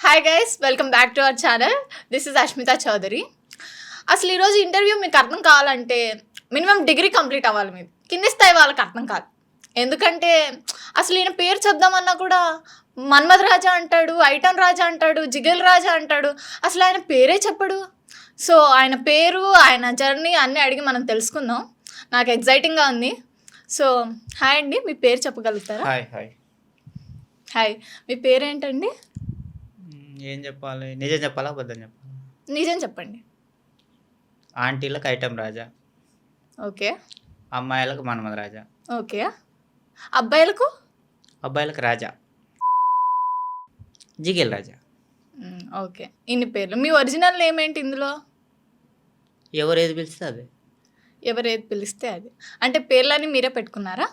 Hi guys, welcome back to our channel. This is Ashmita Choudhary. అసలు ఈరోజు interview మీకు అర్థం కావాలంటే మినిమం డిగ్రీ కంప్లీట్ అవ్వాలి. మీరు కింది స్థాయి వాళ్ళకి అర్థం కాదు. ఎందుకంటే అసలు ఈయన పేరు చెప్దామన్నా కూడా మన్మథ్ రాజా అంటాడు, ఐటన్ రాజా అంటాడు, జిగల్ రాజా అంటాడు. అసలు ఆయన పేరే చెప్పడు. సో ఆయన పేరు, ఆయన జర్నీ అన్నీ అడిగి మనం తెలుసుకుందాం. నాకు ఎగ్జైటింగ్గా ఉంది. సో హాయ్ అండి, మీ పేరు చెప్పగలుగుతారా? హాయ్ హాయ్ హాయ్, మీ పేరేంటండి? ఏం చెప్పాలి? నిజం చెప్పాలా అబద్ధం చెప్పాలా? నిజం చెప్పండి. ఆంటీలకు ఐటమ్ రాజా, ఓకే అమ్మాయిలకు మన్మథ రాజా, ఓకే. అబ్బాయిలకు? అబ్బాయిలకు రాజా, జిగేల్ రాజా. ఓకే, ఇన్ని పేర్లు. మీ ఒరిజినల్ నేమ్ ఏంటి ఇందులో? ఎవరు ఏది పిలిస్తే అదే. ఎవరు ఏది పిలిస్తే అది. అంటే పేర్లని మీరే పెట్టుకున్నారా?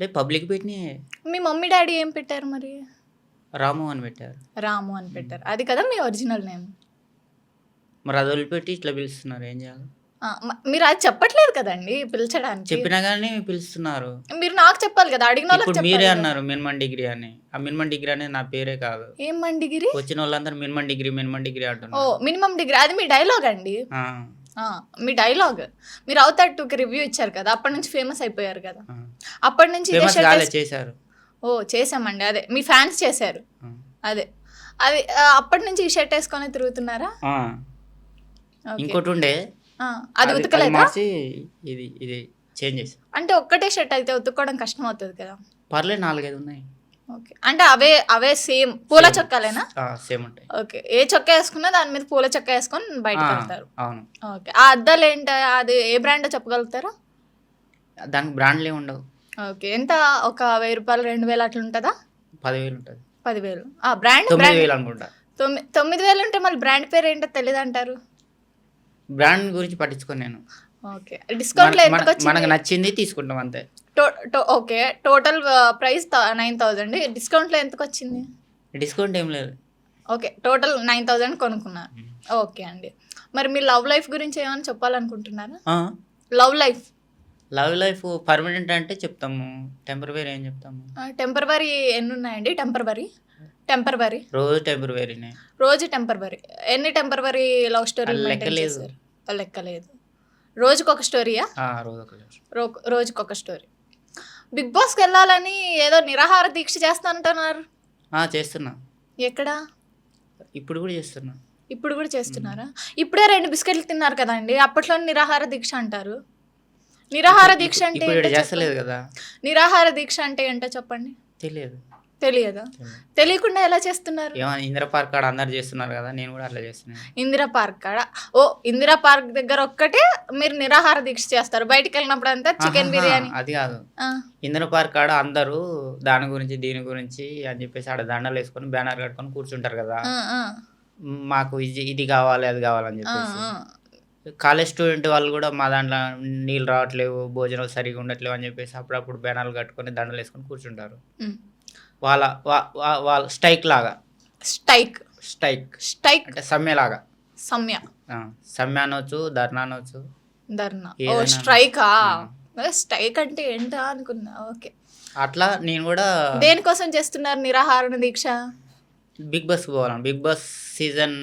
లేదు, పబ్లిక్ పెట్టినాయి. మీ మమ్మీ డాడీ ఏం పెట్టారు మరి? రాము అని పెట్టారు. రాము అని పెట్టారు, అది కదా మీ ఒరిజినల్ నేమ్. మరి అది వదిలిపెట్టి ఇట్లా పిలుస్తున్నారు, ఏం చేయాలి? మీరు అది చెప్పట్లేదు కదండి పిలిచడానికి. చెప్పినా కానీ పిలుస్తున్నారు. మీరు నాకు చెప్పాలి కదా, అడిగిన వాళ్ళకి ఇప్పుడు చెప్పాలి మీరే కదా. అన్నారు మినిమం డిగ్రీ అని. ఆ మినిమం డిగ్రీ అనేది నా పేరే కాదు. ఏం మండిగిరి? వచ్చిన వాళ్ళందరూ మినిమం డిగ్రీ ఓ అంటున్నారు. మినిమం డిగ్రీ, అది మీ డైలాగ్ అండి. మీ డైలాగ్. మీరు అవుతాడు 2కి రివ్యూ ఇచ్చారు కదా, అప్పటి నుంచి ఫేమస్ అయిపోయారు కదా. అప్పటి నుంచి ఇదే ఫేమస్ shirt కాలే, చేశారు. ఓ చేసామండి, అదే మీ ఫ్యాన్స్ చేశారు. అదే అది అప్పటి నుంచి ఈ షర్ట్ వేసుకొని తిరుగుతున్నారా? ఓకే. ఇంకోటి ఉండే, అది ఉతకలేదా? మార్చి ఇది ఇది చేంజ్ చేసి. అంటే ఒక్కటే షర్ట్ అయితే ఉతుక్కోవడం కష్టం అవుతుంది కదా. పర్లేదు, 4-5 ఉన్నాయి. ఓకే, అంటే అవే అవే సేమ్ పూల చొక్కాలేనా? సేమ్ ఉంటాయి. ఓకే, ఏ చొక్కా వేసుకున్నా దాని మీద పూల చొక్కా వేసుకొని బయటకు వెళ్తారు. అవును. ఓకే, ఆ అద్దాలు ఏంటి, అది ఏ బ్రాండో చెప్పగలుగుతారా? దానికి బ్రాండ్లే ఉండవు. ఓకే, ఎంత? ఒక 1000 రూపాయలు, 2000 అట్లా ఉంటుందా? 10,000 ఉంటుంది. 10,000. బ్రాండ్ 9,000 అనుకుంటా. 9,000 ఉంటే మళ్ళీ బ్రాండ్ పేరు ఏంటో తెలియదు అంటారు. బ్రాండ్ గురించి పట్టించుకోను నేను. ఓకే, డిస్కౌంట్లో ఎంత వచ్చింది? మనకు నచ్చింది తీసుకుంటాం అంతే. Okay, total price 9,000. డిస్కౌంట్లో ఎంతకు వచ్చింది? డిస్కౌంట్ ఏం లేదు. ఓకే, టోటల్ 9,000 కొనుక్కున్నారు. ఓకే అండి, మరి మీ లవ్ లైఫ్ గురించి ఏమైనా చెప్పాలనుకుంటున్నారా? లవ్ లైఫ్ పర్మనెంట్ అంటే చెప్తాము, టెంపరరీ ఏం చెప్తాము. టెంపరరీ ఎన్ని ఉన్నాయండి? టెంపరరీ రోజు టెంపరరీనే. రోజు టెంపరరీ. ఎన్ని టెంపరరీ లవ్ స్టోరీలు మెయింటైన్ చేశారు? లెక్కలేదు. రోజుకొక స్టోరీయా? రోజుకొక స్టోరీ. బిగ్ బాస్కి వెళ్ళాలని ఏదో నిరాహార దీక్ష చేస్తా అంటున్నారు. చేస్తున్నా. ఎక్కడ? ఇప్పుడు కూడా చేస్తున్నా. ఇప్పుడు కూడా చేస్తున్నారా? ఇప్పుడే 2 బిస్కెట్లు తిన్నారు కదండి, అప్పట్లో నిరాహార దీక్ష అంటారు. నిరాహార దీక్ష అంటే ఏంటో చేస్తలేదు కదా. నిరాహార దీక్ష అంటే ఏంటో చెప్పండి. తెలియదా? తెలియకుండా ఎలా చేస్తున్నారు? ఇందిరా పార్క్ కాడ అందరు చేస్తున్నారు కదా, నేను కూడా అట్లా చేస్తున్నాను. ఇందిరా పార్క్ కాడ? ఓ, ఇందిరా పార్క్ దగ్గర ఒక్కటే మీరు నిరాహార దీక్ష చేస్తారు, బయటికి వెళ్ళినప్పుడు అంతా చికెన్ బిర్యానీ. అది కాదు, ఇందిరా పార్క్ కాడ అందరూ దాని గురించి దీని గురించి అని చెప్పేసి ఆడ దండలు వేసుకొని బ్యానర్ కట్టుకొని కూర్చుంటారు కదా. మాకు ఇది కావాలి అది కావాలని చెప్పేసి కాలేజ్ స్టూడెంట్ వాళ్ళు కూడా మా దాంట్లో నీళ్ళు రావట్లేవు, భోజనాలు సరిగా ఉండట్లేవు అని చెప్పేసి అప్పుడప్పుడు బ్యానర్లు కట్టుకొని దండలు వేసుకొని కూర్చుంటారు. వాళ్ళ స్ట్రైక్ లాగా. స్ట్రైక్ అంటే సమ్మెలాగా. సమ్మె అనొచ్చు, ధర్నా అనొచ్చు. ఓ స్ట్రైకా? స్ట్రైక్ అంటే ఏంటా అనుకున్నా. ఓకే, అట్లా నేను కూడా. దేనికోసం చేస్తున్నారు నిరాహార దీక్ష? బిగ్ బాస్ పోవాలని, బిగ్ బాస్ సీజన్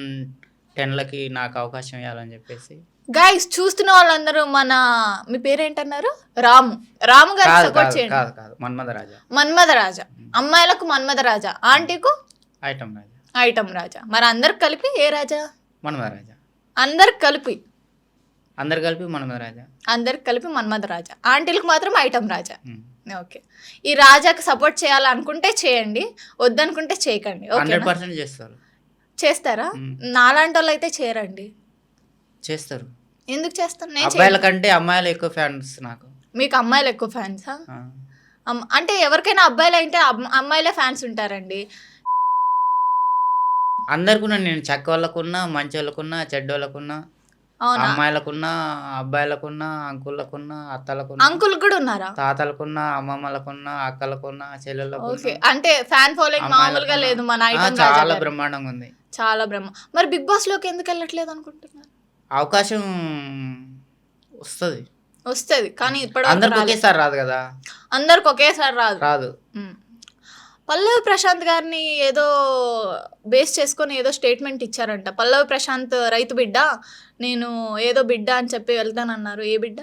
10 నాకు అవకాశం ఇవ్వాలని చెప్పేసి. గైస్, చూస్తున్న వాళ్ళందరూ మీ పేరేంటన్నారు? రాము గారు సపోర్ట్ చేయండి. కాదు, మన్మథ రాజా. అమ్మాయిలకు మన్మథ రాజా, ఆంటీకు ఐటమ్ రాజా. మరి అందరికి కలిపి ఏ రాజా? మన్మథ రాజా. అందరికి కలిపి మన్మథ రాజా. ఆంటీలకు మాత్రం ఐటమ్ రాజా. ఓకే, ఈ రాజాకి సపోర్ట్ చేయాలనుకుంటే చేయండి, వద్దనుకుంటే చేయకండి. 100% చేస్తారా? నాలాంటి వాళ్ళు అయితే చేయరండి. చేస్తారు. ఎందుకు చేస్తాను? అబ్బాయిల కంటే అమ్మాయిలు ఎక్కువ ఫ్యాన్స్ నాకు. మీకు అమ్మాయిలు ఎక్కువ ఫ్యాన్సా? అంటే ఎవరికైనా అబ్బాయిలు అంటే అమ్మాయిలే ఫ్యాన్స్ ఉంటారండి. అందరికున్నా, నేను చెక్క వాళ్ళకున్నా, మంచి వాళ్ళకున్నా, చెడ్డ వాళ్ళకున్నా, అమ్మాయిలకున్నా, అబ్బాయిలకున్నా, అంకుళ్ళకున్నా, అత్తలకున్నా, అంకుల్ కూడా ఉన్నారా? తాతలకున్నా, అమ్మమ్మలకున్నా, అక్కలకున్నా, చెల్లెళ్ళకున్నా. అంటే ఫ్యాన్ ఫాలోయింగ్ మామూలుగా లేదు మన ఐటమ్. చాలా బ్రహ్మాండంగా ఉంది. మరి బిగ్ బాస్ లోకి ఎందుకు వెళ్ళట్లేదు అనుకుంటున్నారు? అవకాశం వస్తుంది కానీ ఇప్పుడు అందరికి ఒకేసారి రాదు కదా. అందరికి ఒకేసారి రాదు. పల్లవి ప్రశాంత్ గారిని ఏదో బేస్ చేసుకొని ఏదో స్టేట్మెంట్ ఇచ్చారంట. పల్లవి ప్రశాంత్ రైతు బిడ్డ, నేను ఏదో బిడ్డ అని చెప్పి వెళ్తానన్నారు. ఏ బిడ్డ?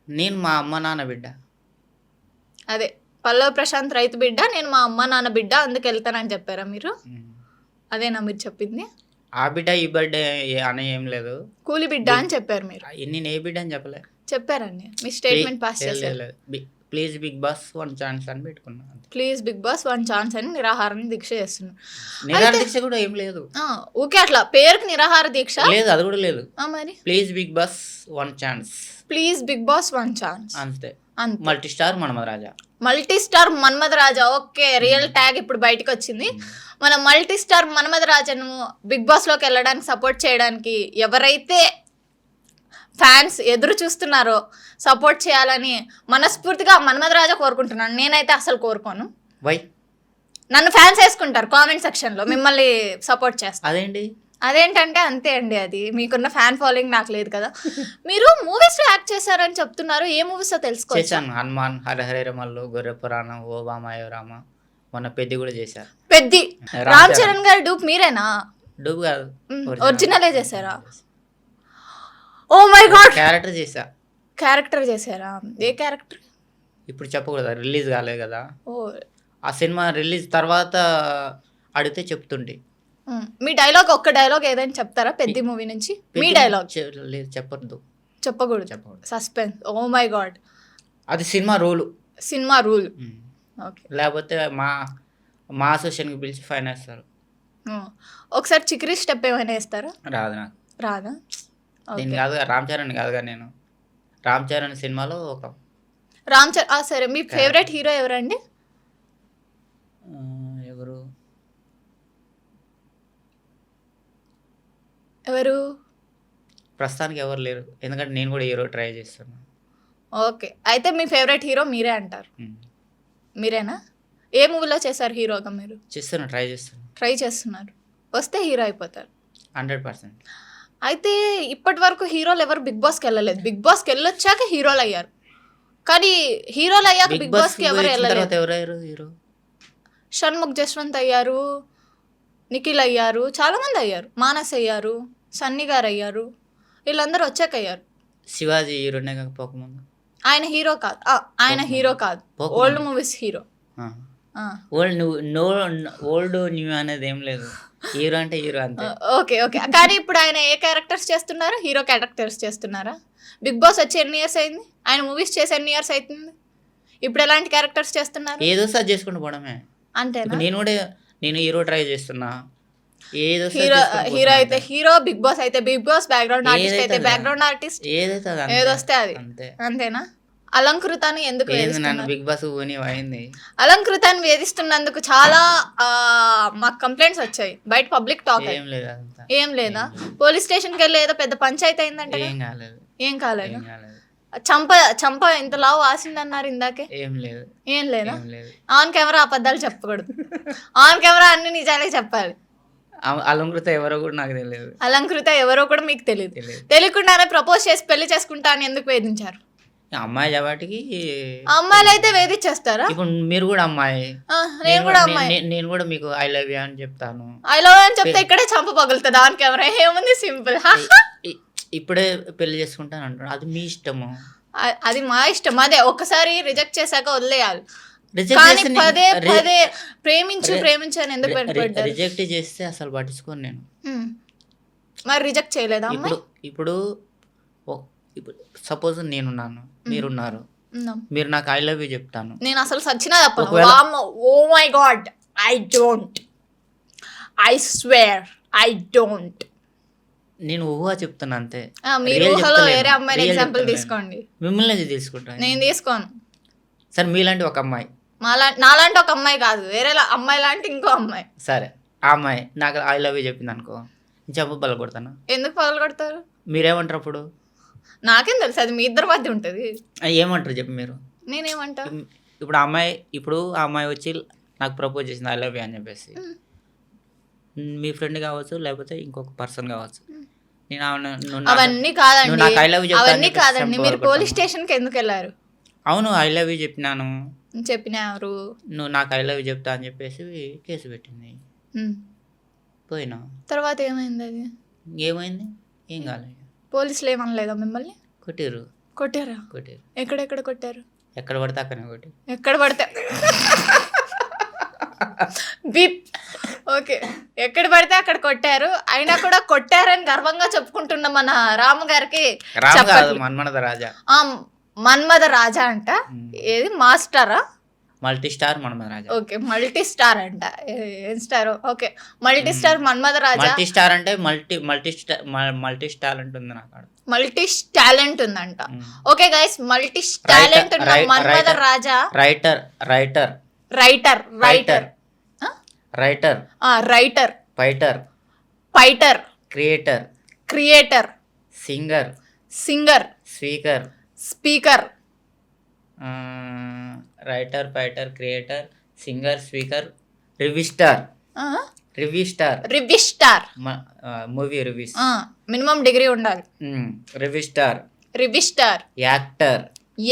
నేను మా అమ్మ నాన్న బిడ్డ. అదే పల్లవి ప్రశాంత్ రైతు బిడ్డ, నేను మా అమ్మ నాన్న బిడ్డ, అందుకు వెళ్తానని చెప్పారా మీరు? అదేనా మీరు చెప్పింది? ఆ బిడ్డ ఈ బిడ్డ అని ఏం లేదు. కూలి బిడ్డ అని చెప్పారు మీరు. నేను ఏ బిడ్డ అని చెప్పలే. చెప్పారండి, మీ స్టేట్మెంట్ పాస్ చేశారు. ప్లీజ్ బిగ్ బాస్ 1 ఛాన్స్ అని పెట్టుకున్నా. ప్లీజ్ బిగ్ బాస్ 1 ఛాన్స్ అని నిరాహారం దీక్ష చేస్తున్నారు. నిరాహార దీక్ష కూడా ఏం లేదు. ఓకే, అట్లా పేరుకి నిరాహార దీక్ష లేదు, అది కూడా లేదు. మరి please Bigg Boss 1 chance. Please Bigg Boss 1 chance అంతే. Multi star Manmatha Raja. Multi star Manmatha Raja. Okay, real tag ఇప్పుడు బయటకు వచ్చింది. మన మల్టీ స్టార్ మన్మథ రాజాను బిగ్ బాస్ లోకి వెళ్ళడానికి సపోర్ట్ చేయడానికి ఎవరైతే ఫ్యాన్స్ ఎదురు చూస్తున్నారో, సపోర్ట్ చేయాలని మనస్ఫూర్తిగా మన్మథ రాజా కోరుకుంటున్నాను. నేనైతే అసలు కోరుకోను. వై? నన్ను ఫ్యాన్స్ వేసుకుంటారు కామెంట్ సెక్షన్ లో, మిమ్మల్ని సపోర్ట్ చేస్తారు. అదేంటి? అదేంటంటే అంతే అండి, అది మీకున్న ఫ్యాన్ ఫాలోయింగ్ నాకు లేదు కదా. మీరు మూవీస్ లో యాక్ట్ చేశారని చెప్తున్నారు, ఏ మూవీస్ లో తెలుసుకోవచ్చు? చేశాను. హనుమాన్, హరిహరమల్లు, గొర్రె పురాణం, ఓ బామాయో రామ, మొన్న పెద్ది కూడా చేశారు. పెద్ది రామ్ చరణ్ గారి డూప్ మీరేనా? డూప్ కాదు, ఒరిజినలే చేశారా? ఓ మై గాడ్, క్యారెక్టర్ చేశా. క్యారెక్టర్ చేశారా? ఏ క్యారెక్టర్? ఇప్పుడు చెప్పకూడదు, రిలీజ్ కాలేదు కదా. ఓ, ఆ సినిమా రిలీజ్ తర్వాత అడిగితే చెప్తుంటే. మీ డైలాగ్, ఒక్క డైలాగ్ ఏదైనా చెప్తారా పెద్ద మూవీ నుంచి? మీ డైలాగ్ లేదు, చెప్పొద్దు. చెప్పకూడదు, సస్పెన్స్. ఓ మై గాడ్, అది సినిమా రూల్. Cinema rule. లేకపోతే మా అసోసియేషన్కి పిలిచి ఫైన్ వేస్తారు. ఒకసారి చిక్రీ స్టెప్ ఏమైనా వేస్తారా? రాదు నాకు. రాదా? నేను కాదు, రామ్ చరణ్ కాదుగా. నేను రామ్ చరణ్ సినిమాలో ఒక రామ్ చరణ్. సరే, మీ ఫేవరెట్ హీరో ఎవరండి? ఎవరు ఎవరు? ప్రస్తుతానికి ఎవరు లేరు, ఎందుకంటే నేను కూడా హీరో ట్రై చేస్తాను. ఓకే, అయితే మీ ఫేవరెట్ హీరో మీరే అంటారు. మీరేనా? ఏ మూవీలో చేశారు హీరోగా మీరు? చేస్తాను, ట్రై చేస్తున్నారు. వస్తే హీరో అయిపోతారు 100%. అయితే ఇప్పటి వరకు హీరోలు ఎవరు బిగ్ బాస్కి వెళ్ళలేదు. బిగ్ బాస్కి వెళ్ళొచ్చాక హీరోలు అయ్యారు, కానీ హీరోలు అయ్యాక బిగ్ బాస్కి ఎవరు వెళ్ళలేదు. ఎవరయ్యారు హీరో? షణ్ముఖ్ జశ్వంత్ అయ్యారు, నిఖిల్ అయ్యారు, చాలా మంది అయ్యారు. మానస్ అయ్యారు, సన్నీ గారు అయ్యారు, వీళ్ళందరూ వచ్చాక అయ్యారు. శివాజీ హీరోనే కాకపోకముందు. ఆయన హీరో కాదు, ఆయన హీరో కాదు, old movies hero. Old new అనేది ఏం లేదు, హీరో అంటే హీరో అంతే. ఓకే, కానీ ఇప్పుడు ఆయన ఏ క్యారెక్టర్స్ చేస్తున్నారు? హీరో క్యారెక్టర్స్ చేస్తున్నారా? బిగ్ బాస్ వచ్చి ఎన్ని ఇయర్స్ అయింది? ఆయన మూవీస్ చేసి ఎన్ని ఇయర్స్ అవుతుంది? ఇప్పుడు ఎలాంటి క్యారెక్టర్స్ చేస్తున్నారు? ఏదో సార్ చేసుకుంటూ పోవడమే అంతేనా? నేను హీరో ట్రై చేస్తున్నా. ఏదో హీరో అయితే హీరో, బిగ్ బాస్ అయితే బిగ్ బాస్, బ్యాక్గ్రౌండ్ ఆర్టిస్ట్ అయితే బ్యాక్గ్రౌండ్ ఆర్టిస్ట్, ఏదొస్తే అది. అంతేనా? అలంకృతాన్ని ఎందుకు బిగ్ బాస్ అయింది? అలంకృతాన్ని వేధిస్తున్నందుకు చాలా మాకు కంప్లైంట్స్ వచ్చాయి, బయట పబ్లిక్ టాక్. ఏం లేదా? పోలీస్ స్టేషన్కి వెళ్ళి ఏదో పెద్ద పంచాయతీ అయిందంటే ఏం కాలేదు. చంప ఇంతలా వాసిందన్నారు ఇందాకే. ఏం లేదా? ఆన్ కెమెరా అబద్ధాలు చెప్పకూడదు, ఆన్ కెమెరా అన్ని నిజాలే చెప్పాలి. అలంకృత ఎవరో కూడా నాకు తెలియదు. అలంకృత ఎవరో కూడా మీకు తెలియదు. తెలియకుండానే ప్రపోజ్ చేసి పెళ్లి చేసుకుంటా అని ఎందుకు వేధించారు? అమ్మాయి కాబట్టి. అమ్మాయిలు అయితే వేధించేస్తారా? ఇప్పుడు మీరు కూడా అమ్మాయి, నేను కూడా అమ్మాయి. నేను కూడా మీకు ఐ లవ్ యూ అని చెప్తాను. ఐ లవ్ యూ అని చెప్తే ఇక్కడే చంప పగులుతుంది ఆన్ కెమెరా. ఏముంది, సింపుల్. ఇప్పుడే పెళ్లి చేసుకుంటాను అంటున్నా, అది మీ ఇష్టము. అది మా ఇష్టం. అదే ఒక్కసారి రిజెక్ట్ చేశాక వదిలేయాలి, కానీ పదే పదే ప్రేమించు అని ఎందుకు పెట్టుకుంటారు? రిజెక్ట్ చేస్తే అసలు పట్టించుకోను నేను. మరి రిజెక్ట్ చేయలేదా? ఇప్పుడు సపోజ్ నేనున్నాను, మీరున్నారు, మీరు నాకు ఐ లవ్ యూ చెప్తాను, నేను అసలు సచ్చినా చెప్పను. Oh my god, I don't, I swear I don't. నేను ఊహ చెప్తున్నా అంతే. మీరు ఊహలో వేరే అమ్మాయిని ఎగ్జాంపుల్ తీసుకోండి. మిమ్మల్ని తీసుకుంటాను, నేను తీసుకోను. సరే, మీలాంటి ఒక అమ్మాయి, నాలాంటి ఒక అమ్మాయి కాదు, వేరే అమ్మాయి లాంటి ఇంకో అమ్మాయి. సరే, ఆ అమ్మాయి నాకు ఐ లవ్ యూ చెప్పింది అనుకో, చెప్పు పగల కొడతాను. ఎందుకు పగల కొడతారు? మీరేమంటారు అప్పుడు? నాకేం తెలుసు, అది మీ ఇద్దరి మధ్య ఉంటుంది. ఏమంటారు చెప్పు మీరు? నేనేమంటా? ఇప్పుడు ఆ అమ్మాయి వచ్చి నాకు ప్రపోజ్ చేసింది ఐ లవ్ యూ అని చెప్పేసి, మీ ఫ్రెండ్ కావచ్చు, లేకపోతే ఇంకొక పర్సన్ కావచ్చు. అవన్నీ కాదండి, అవన్నీ కాదండి. మీరు పోలీస్ స్టేషన్కి ఎందుకు వెళ్ళారు? అవును, ఐ లవ్ యూ చెప్పినాను. చెప్పిన ఎవరు? నువ్వు నాకు ఐ లవ్ చెప్తా అని చెప్పేసి కేసు పెట్టింది. ఉమ్. పోయినా. తర్వాత ఏమైంది అది? ఏమైంది? ఏం కాలేదు. పోలీసులు ఏమనలేదా మిమ్మల్ని? కొట్టిర్రు. కొట్టారా? కొట్టిర్రు. ఎక్కడెక్కడ కొట్టారు? ఎక్కడ పడితే అక్కడనే కొట్టి. ఎక్కడ పడితే బీప్. ఓకే, ఎక్కడ పడితే అక్కడ కొట్టారు. అయినా కూడా కొట్టారని గర్వంగా చెప్పుకుంటున్న మన రాము గారికి రామ్ కాదు, మన్మథ రాజా. మన్మథ రాజా అంట. ఏది మాస్టరా? Multi star Manmatha Raja. Okay, multi star అంట. ఏం star? Okay, multi star Manmatha Raja. Multi star అంటే మల్టీ టాలెంట్ ఉంది నాకు. మల్టీ టాలెంట్ ఉందంట. ఓకే గైస్, మల్టీ టాలెంట్ ఉన్న Manmatha Raja. Writer writer writer writer writer writer fighter fighter creator creator singer singer speaker speaker writer fighter creator singer speaker review star review star review star movie reviews minimum degree ఉండాలి. Review star review star actor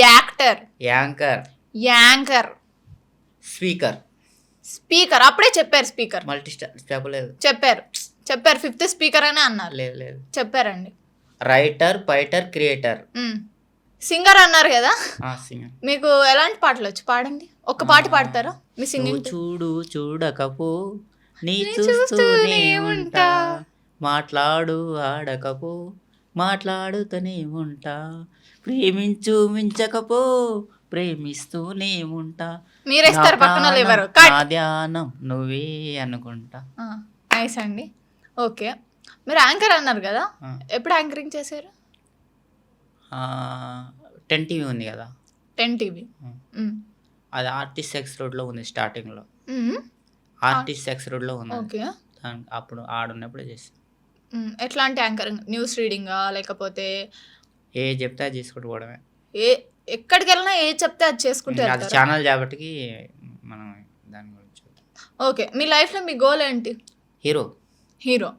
actor anchor anchor speaker speaker. అప్పుడే చెప్పారు speaker. Multi star చెప్పలేదు. చెప్పారు fifth speaker అని అన్నారు. లేదు చెప్పారండి. Writer fighter creator singer అన్నారు కదా. సింగర్. మీకు ఎలాంటి పాటలు వచ్చి పాడండి, ఒక్క పాట పాడతారా మీ సింగింగ్? చూడు చూడకపో నీ చూస్తూనే ఉంటా, మాట్లాడు ఆడకపో మాట్లాడుతూనే ఉంటా, ప్రేమించు మించకపో ప్రేమిస్తూనే ఉంటా, మీరేస్తారు పక్కన ఎవరు? నా ధ్యానం నువ్వే అనుకుంటా. నైస్ అండి. ఓకే, మీరు యాంకర్ అన్నారు కదా, ఎప్పుడు యాంకరింగ్ చేశారు? 10 టీవీ ఉంది కదా. 10 టీవీ. అది ఆర్టిస్ట్ ఎక్స్ రోడ్లో ఉంది స్టార్టింగ్లో. ఆర్టిస్ట్ ఎక్స్ రోడ్లో ఉంది. ఓకే, అప్పుడు ఆడున్నప్పుడే చేస్తాను. ఎట్లాంటి యాంకరింగ్? న్యూస్ రీడింగా లేకపోతే ఏ చెప్తే అది చేసుకుంటూ పోవడమే. ఎక్కడికి వెళ్ళినా ఏ చెప్తే అది చేసుకుంటే అది ఛానల్ కాబట్టి మనం దాని గురించి. ఓకే, మీ లైఫ్లో మీ గోల్ ఏంటి? హీరో. హీరో.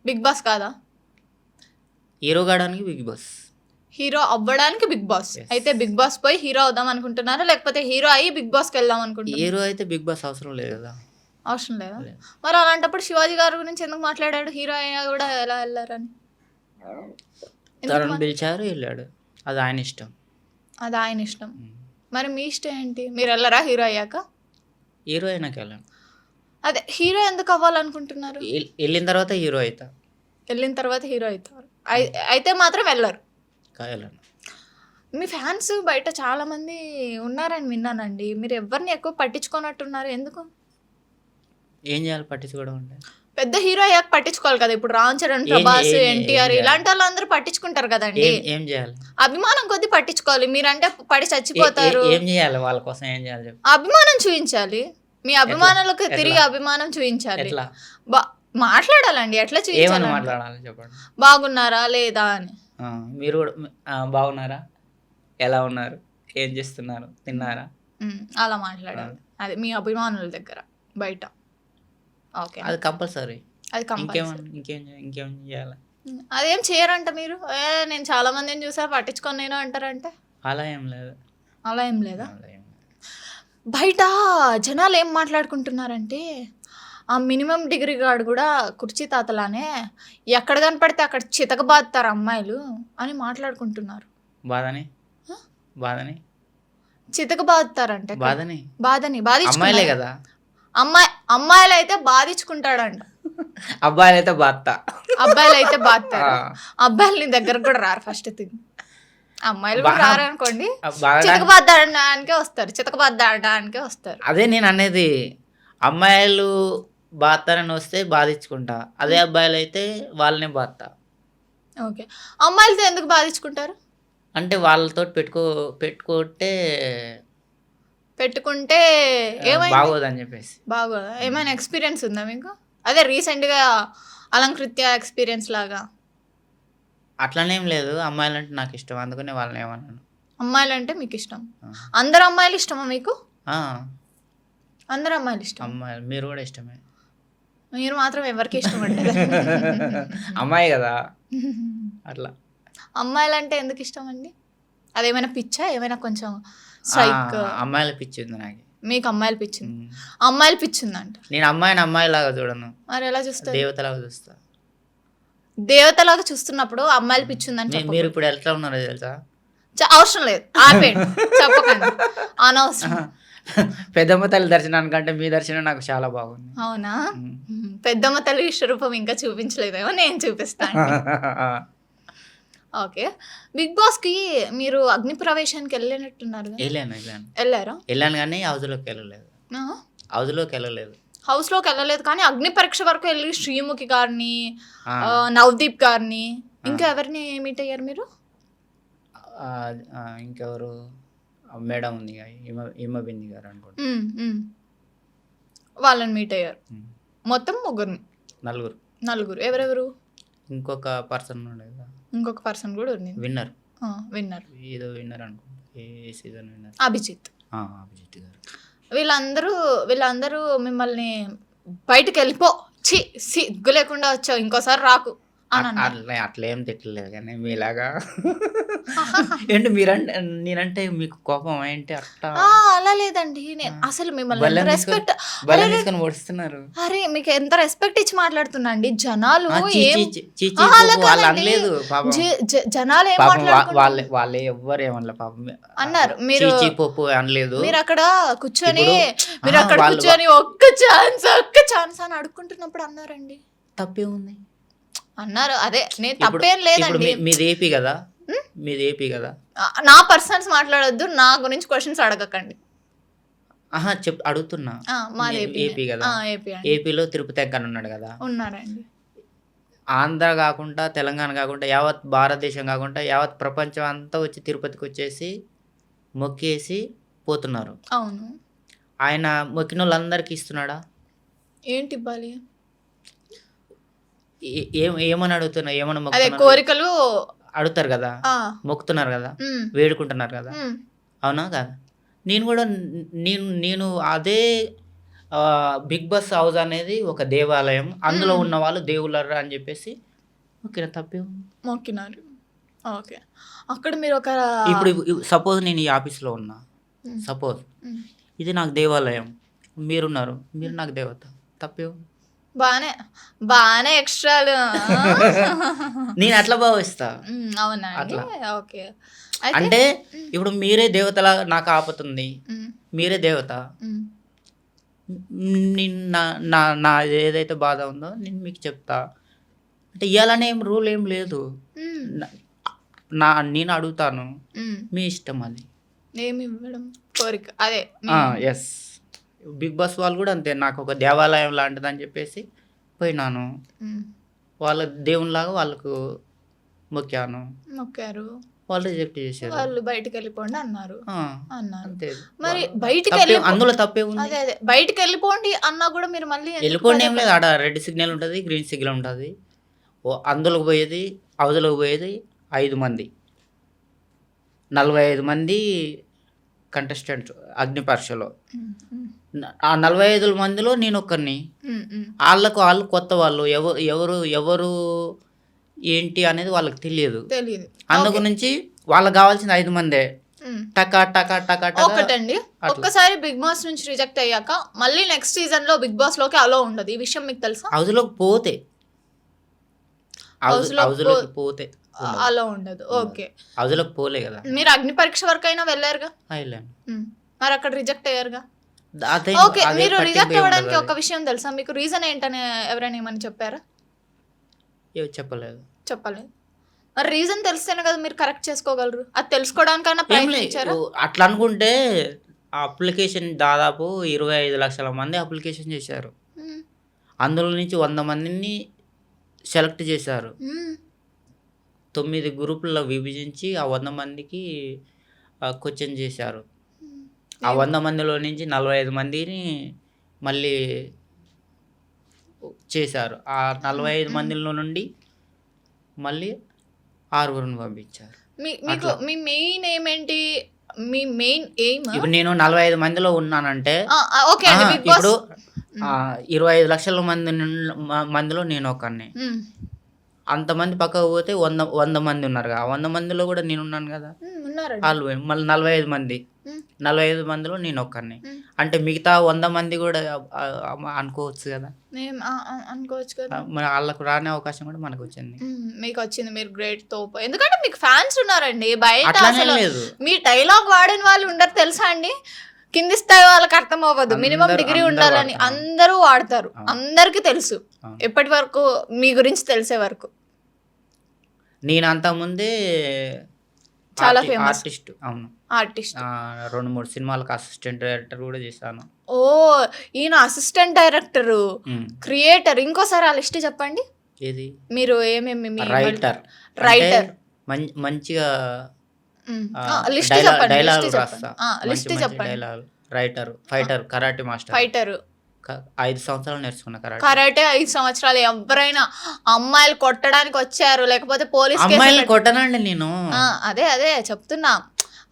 బిగ్ బాస్ కాదా? హీరో కావడానికి బిగ్ బాస్. హీరో అవ్వడానికి బిగ్ బాస్. అయితే బిగ్ బాస్ పోయి హీరో అవుదాం అనుకుంటున్నారా, లేకపోతే హీరో అయ్యి బిగ్ బాస్కి వెళ్దాం అనుకుంటున్నారా? హీరో అయితే బిగ్ బాస్ అవసరం లేదు కదా. అవసరం లేదా? మరి అలాంటప్పుడు శివాజీ గారి గురించి ఎందుకు మాట్లాడాడు? హీరో అయినా కూడా ఎలా వెళ్ళారని తరుణ్ పిలిచారు, వెళ్ళాడు. అది ఆయన ఇష్టం. అది ఆయన ఇష్టం. మరి మీ ఇష్టం ఏంటి? మీరు వెళ్ళరా హీరో అయ్యాక? హీరో అయినాక వెళ్ళాను. అదే హీరో ఎందుకు అవ్వాలనుకుంటున్నారు? వెళ్ళిన తర్వాత హీరో అవుతా. వెళ్ళిన తర్వాత హీరో అవుతారు. అయితే మాత్రం వెళ్ళరు. వెళ్ళను. మీ ఫ్యాన్స్ బయట చాలా మంది ఉన్నారని విన్నానండి. మీరు ఎవరిని ఎక్కువ పట్టించుకోనట్టున్నారు, ఎందుకు? ఏం చేయాలి పట్టించుకోవడం అంటే? పెద్ద హీరో అయ్యాక పట్టించుకోవాలి కదా. ఇప్పుడు రామ్ చరణ్, ప్రభాస్, ఎన్టీఆర్ ఇలాంటి వాళ్ళందరూ పట్టించుకుంటారు కదండి. ఏం చేయాలి? అభిమానం కొద్ది పట్టించుకోవాలి. మీరంటే పడి చచ్చిపోతారు. ఏం చేయాలి వాళ్ళ కోసం? ఏం చేయాలి చెప్పు. అభిమానం చూపించాలి. మీ అభిమానులకు తిరిగి అభిమానం చూపించాలి. మాట్లాడాలండి. ఎట్లా చూపించాలి? మాట్లాడాలి చెప్పండి. బాగున్నారా లేదా అని. మీరు కూడా బాగున్నారా, ఎలా ఉన్నారు, ఏం చేస్తున్నారు, తిన్నారా, అలా మాట్లాడాలి. అది మీ అభిమానుల దగ్గర, బయట. ఓకే, అది కంపల్సరీ. అది ఇంకేం చేయాలి? అదేం చేయరంట మీరు. నేను చాలా మందిని చూసా పట్టించుకొని నేను అంటారంటే. అలా ఏం లేదు. అలా ఏం లేదా? బయట జనాలు ఏం మాట్లాడుకుంటున్నారంటే, ఆ మినిమం డిగ్రీ గాడు కూడా కుర్చీ తాతలానే ఎక్కడ కనపడితే అక్కడ చితకబాదుతారు అమ్మాయిలు అని మాట్లాడుకుంటున్నారు. బాధని చితకబాదుతారంటే. బాధని అమ్మాయిలే కదా. అమ్మాయిలు అయితే బాధించుకుంటాడంట. అబ్బాయిలు అయితే బాధతారు. అబ్బాయిలు నీ దగ్గర కూడా రారు. ఫస్ట్ థింగ్ అమ్మాయిలు కూడా రారనుకోండి, చితకబాదడానికే వస్తారు. అదే నేను అనేది. అమ్మాయిలు బాధతారని వస్తే బాధించుకుంటా, అదే అబ్బాయిలు అయితే వాళ్ళనే బాధతా. ఓకే, అమ్మాయిలతో ఎందుకు బాధించుకుంటారు అంటే వాళ్ళతో పెట్టుకుంటే ఏమైంది? బాగోదని చెప్పేసి. బాగోదా? ఏమైనా ఎక్స్పీరియన్స్ ఉందా మీకు? అదే రీసెంట్గా అలంకృత్య ఎక్స్పీరియన్స్ లాగా. అట్లనేం లేదు. అమ్మాయిలు అంటే నాకు ఇష్టం, అందుకనే వాళ్ళని ఏమన్నాను. అమ్మాయిలు అంటే మీకు ఇష్టం? అందరు అమ్మాయిలు ఇష్టమా మీకు? అందరు అమ్మాయిలు ఇష్టం. అమ్మాయిలు మీరు కూడా ఇష్టమే. మీరు మాత్రం ఎవరికి ఇష్టం అంటే అమ్మాయి కదా అట్లా. అమ్మాయిలు అంటే ఎందుకు ఇష్టం అండి? అదేమైనా పిచ్చా? ఏమైనా కొంచెం స్ట్రైక్ అమ్మాయిల పిచ్చింది నాకు. మీకు అమ్మాయిలు పిచ్చింది, అమ్మాయిలు పిచ్చిందంట. నేను అమ్మాయిని అమ్మాయిలాగా చూడను, మరి ఎలా చూస్తారు? దేవతలాగా చూస్తా. దేవతలాగా చూస్తున్నప్పుడు అమ్మాయిలు పిచ్చిందని మీరు ఇప్పుడు ఎట్లా ఉన్నారో తెలుసా? అవసరం లేదు, ఆపేయండి, చెప్పకండి, అనవసరం. పెద్దమ్మ తల్లి దర్శనానికంటే మీ దర్శనం నాకు చాలా బాగుంది. అవునా? పెద్దమ్మ తల్లి విశ్వరూపం ఇంకా చూపించలేదేమో, నేను చూపిస్తాను. ఓకే, బిగ్ బాస్ కి మీరు అగ్ని ప్రవేశానికి వెళ్ళినట్టున్నారు. వెళ్ళాను కానీ హౌస్లోకి వెళ్ళలేదు. హౌస్ లోకి వెళ్ళలేదు కానీ అగ్ని పరీక్ష వరకు వెళ్ళి శ్రీముఖి గారిని, నవదీప్ గారిని, ఇంకా ఎవరిని మీట్ అయ్యారు మీరు? ఇంకెవరు, మేడం ఉంది హిమబింది గారు అనుకుంటా, వాళ్ళని మీట్ అయ్యారు. మొత్తం నలుగురు. ఎవరెవరు? ఇంకొక పర్సన్ ఉండేది, ఇంకొక పర్సన్ కూడా ఉంది, విన్నర్ ఏదో విన్నర్ అనుకుంటా, ఏ సీజన్ విన్నర్, అభిజిత్ గారు. వీళ్ళందరూ మిమ్మల్ని బయటకు వెళ్ళిపో, సిగ్గు లేకుండా వచ్చావు, ఇంకోసారి రాకు అట్లేం తిట్టలేదు కానీ మీలాగా ఏంటి మీరంటే నేనంటే మీకు కోపం ఏంటి అట్లా? అలా లేదండి, నేను అసలు మిమ్మల్ని రెస్పెక్ట్ ఓడిస్తున్నారు. అరే మీకు ఎంత రెస్పెక్ట్ ఇచ్చి మాట్లాడుతున్నా అండి. జనాలు జనాలు వాళ్ళే ఎవ్వరు ఏమన్నా పాపం అన్నారు. మీరు అనలేదు. మీరు అక్కడ కూర్చొని ఒక్క ఛాన్స్ అని అడుక్కుంటున్నప్పుడు అన్నారండి. తప్పే ఉంది అన్నారు. అదే నేను తప్పేం లేదండి. మీది ఏపీ కదా, నా పర్సనల్స్ మాట్లాడొద్దు, నా గురించి క్వశ్చన్స్ అడగకండి. అడుగుతున్నా. ఏపీ కదా, ఏపీలో తిరుపతి వెంకన్న ఉన్నాడు కదా. ఉన్నారండి. ఆంధ్ర కాకుండా తెలంగాణ కాకుండా యావత్ భారతదేశం కాకుండా యావత్ ప్రపంచం అంతా వచ్చి తిరుపతికి వచ్చేసి మొక్కేసి పోతున్నారు. అవును. ఆయన మొక్కిన వాళ్ళందరికీ ఇస్తున్నాడా? ఏంటి ఇవ్వాలి? ఏమని అడుగుతున్నా, ఏమన్నా కోరికలు అడుగుతారు కదా, మొక్కుతున్నారు కదా, వేడుకుంటున్నారు కదా, అవునా కాదా? నేను కూడా నేను అదే బిగ్ బాస్ హౌస్ అనేది ఒక దేవాలయం, అందులో ఉన్న వాళ్ళు దేవుళ్ళరా అని చెప్పేసి మొక్కినారు. ఓకే, అక్కడ మీరు ఒక ఇప్పుడు సపోజ్ నేను ఈ ఆఫీస్లో ఉన్నా, సపోజ్ ఇది నాకు దేవాలయం, మీరున్నారు, మీరు నాకు దేవత, తప్పే బానే ఎక్స్ట్రాలు నేను అట్లా భావిస్తా. అవునా? ఓకే. అంటే ఇప్పుడు మీరే దేవతలా నాకు ఆపుతుంది, మీరే దేవత, నా ఏదైతే బాధ ఉందో నేను మీకు చెప్తా. అంటే ఇవ్వాలనే రూల్ ఏం లేదు, నేను అడుగుతాను, మీ ఇష్టం అది. ఏమి ఇవ్వడం కోరిక అదే. ఎస్, బిగ్ బాస్ వాళ్ళు కూడా అంతే, నాకు ఒక దేవాలయం లాంటిది అని చెప్పేసి పోయినాను, వాళ్ళ దేవునిలాగా వాళ్ళకు మొక్కారు, వాళ్ళు రిజెక్ట్ చేశారు, వాళ్ళు బయటకు వెళ్ళిపోండి అన్నారు. మరి అందులో తప్పే ఉంది. అదే బయటకు వెళ్ళిపోండి అన్నా కూడా మీరు మళ్ళీ వెళ్ళిపోండి ఏం లేదు, ఆడ రెడ్ సిగ్నల్ ఉంటుంది, గ్రీన్ సిగ్నల్ ఉంటుంది. అందులోకి పోయేది అవతలోకి పోయేది 5 మంది, 45 మంది కంటెస్టెంట్ అగ్ని పరీక్షలో. ఆ 45 మందిలో నేను ఒక్కరిని. వాళ్ళు కొత్త వాళ్ళు, ఎవరు ఏంటి అనేది వాళ్ళకి తెలియదు. అందు గురించి వాళ్ళకి కావాల్సిన 5 మందే. ఒకటండి, ఒక్కసారి బిగ్ బాస్ నుంచి రిజెక్ట్ అయ్యాక మళ్ళీ నెక్స్ట్ సీజన్ లో బిగ్ బాస్ లోకి అలో ఉండదు, ఈ విషయం మీకు తెలుసా? హౌస్లోకి పోతే అలో ఉండదు. ఓకే, హౌస్లోకి పోలే కదా. మీరు అగ్ని పరీక్ష వరకు అయినా వెళ్ళారుగా, మరి అక్కడ రిజెక్ట్ అయ్యారుగా. ఓకే, మీరు రిజెక్ట్ అవ్వడానికి ఒక విషయం తెలుసా మీకు? రీజన్ ఏంటని ఎవరైనా ఏమని చెప్పారా? చెప్పలేదు. మరి రీజన్ తెలిస్తేనే కదా మీరు కరెక్ట్ చేసుకోగలరు. అది తెలుసుకోవడానికైనా ప్రయత్నించారు. అట్లా అనుకుంటే అప్లికేషన్ దాదాపు 25 లక్షల మంది అప్లికేషన్ చేశారు, అందులో నుంచి 100 మందిని సెలెక్ట్ చేశారు. 9 గ్రూపుల్లో విభజించి ఆ 100 మందికి క్వశ్చన్ చేశారు. ఆ 100 మందిలో నుంచి 45 మందిని మళ్ళీ చేశారు. ఆ 45 మందిలో నుండి మళ్ళీ 6గురిని పంపించారు. మీ మెయిన్ ఏమేంటి? మీ మెయిన్ ఎయిమ్? ఇప్పుడు నేను 45 మందిలో ఉన్నానంటే ఇప్పుడు 25 లక్షల మందిలో నేను ఒకరిని. అంతమంది పక్కకు పోతే 100 మంది ఉన్నారు కదా, 100 మందిలో కూడా నేను ఉన్నాను కదా. వాళ్ళు మళ్ళీ 45 మంది 45 మందిలో నేను ఒక్కరిని. అంటే మిగతా 100 మంది కూడా అనుకోవచ్చు కదా. అనుకోవచ్చు కదా. మరి వాళ్ళకు రాని అవకాశం కూడా మనకు వచ్చింది. మీకు వచ్చింది, మీరు గ్రేట్ తోపు. ఎందుకంటే మీకు ఫ్యాన్స్ ఉన్నారండి బయట. అట్లానే అసలు లేదు. మీ డైలాగ్ వాడిన వాళ్ళు ఉండరు తెలుసా అండి. కింది స్థాయి వాళ్ళకి అర్థం అవ్వదు, మినిమం డిగ్రీ ఉండాలని. అందరూ వాడతారు, అందరికీ తెలుసు. ఎప్పటి వరకు మీ గురించి తెలిసే వరకు. నేను అంతకుముందే చాలా ఫేమస్ ఆర్టిస్ట్. అవును, ఆర్టిస్ట్. 2-3 సినిమాలకు అసిస్టెంట్ డైరెక్టర్ కూడా చేశాను. ఓ, ఈయన అసిస్టెంట్ డైరెక్టర్, క్రియేటర్. ఇంకోసారి ఆ లిస్ట్ చెప్పండి. ఏది? మీరు ఏమేమి? రైటర్, మంచిగా లిస్ట్ చెప్పండి. డైలాగ్ రాస్తా. లిస్ట్ చెప్పండి. Dialogue writer, fighter, karate master. Fighter 5 సంవత్సరాలు నేర్చుకున్నా కరాటే. 5 సంవత్సరాలు. ఎవరైనా అమ్మాయిలు కొట్టడానికి వచ్చారు, లేకపోతే పోలీస్ అమ్మాయిలు కొట్టనండి నేను. అదే చెప్తున్నా.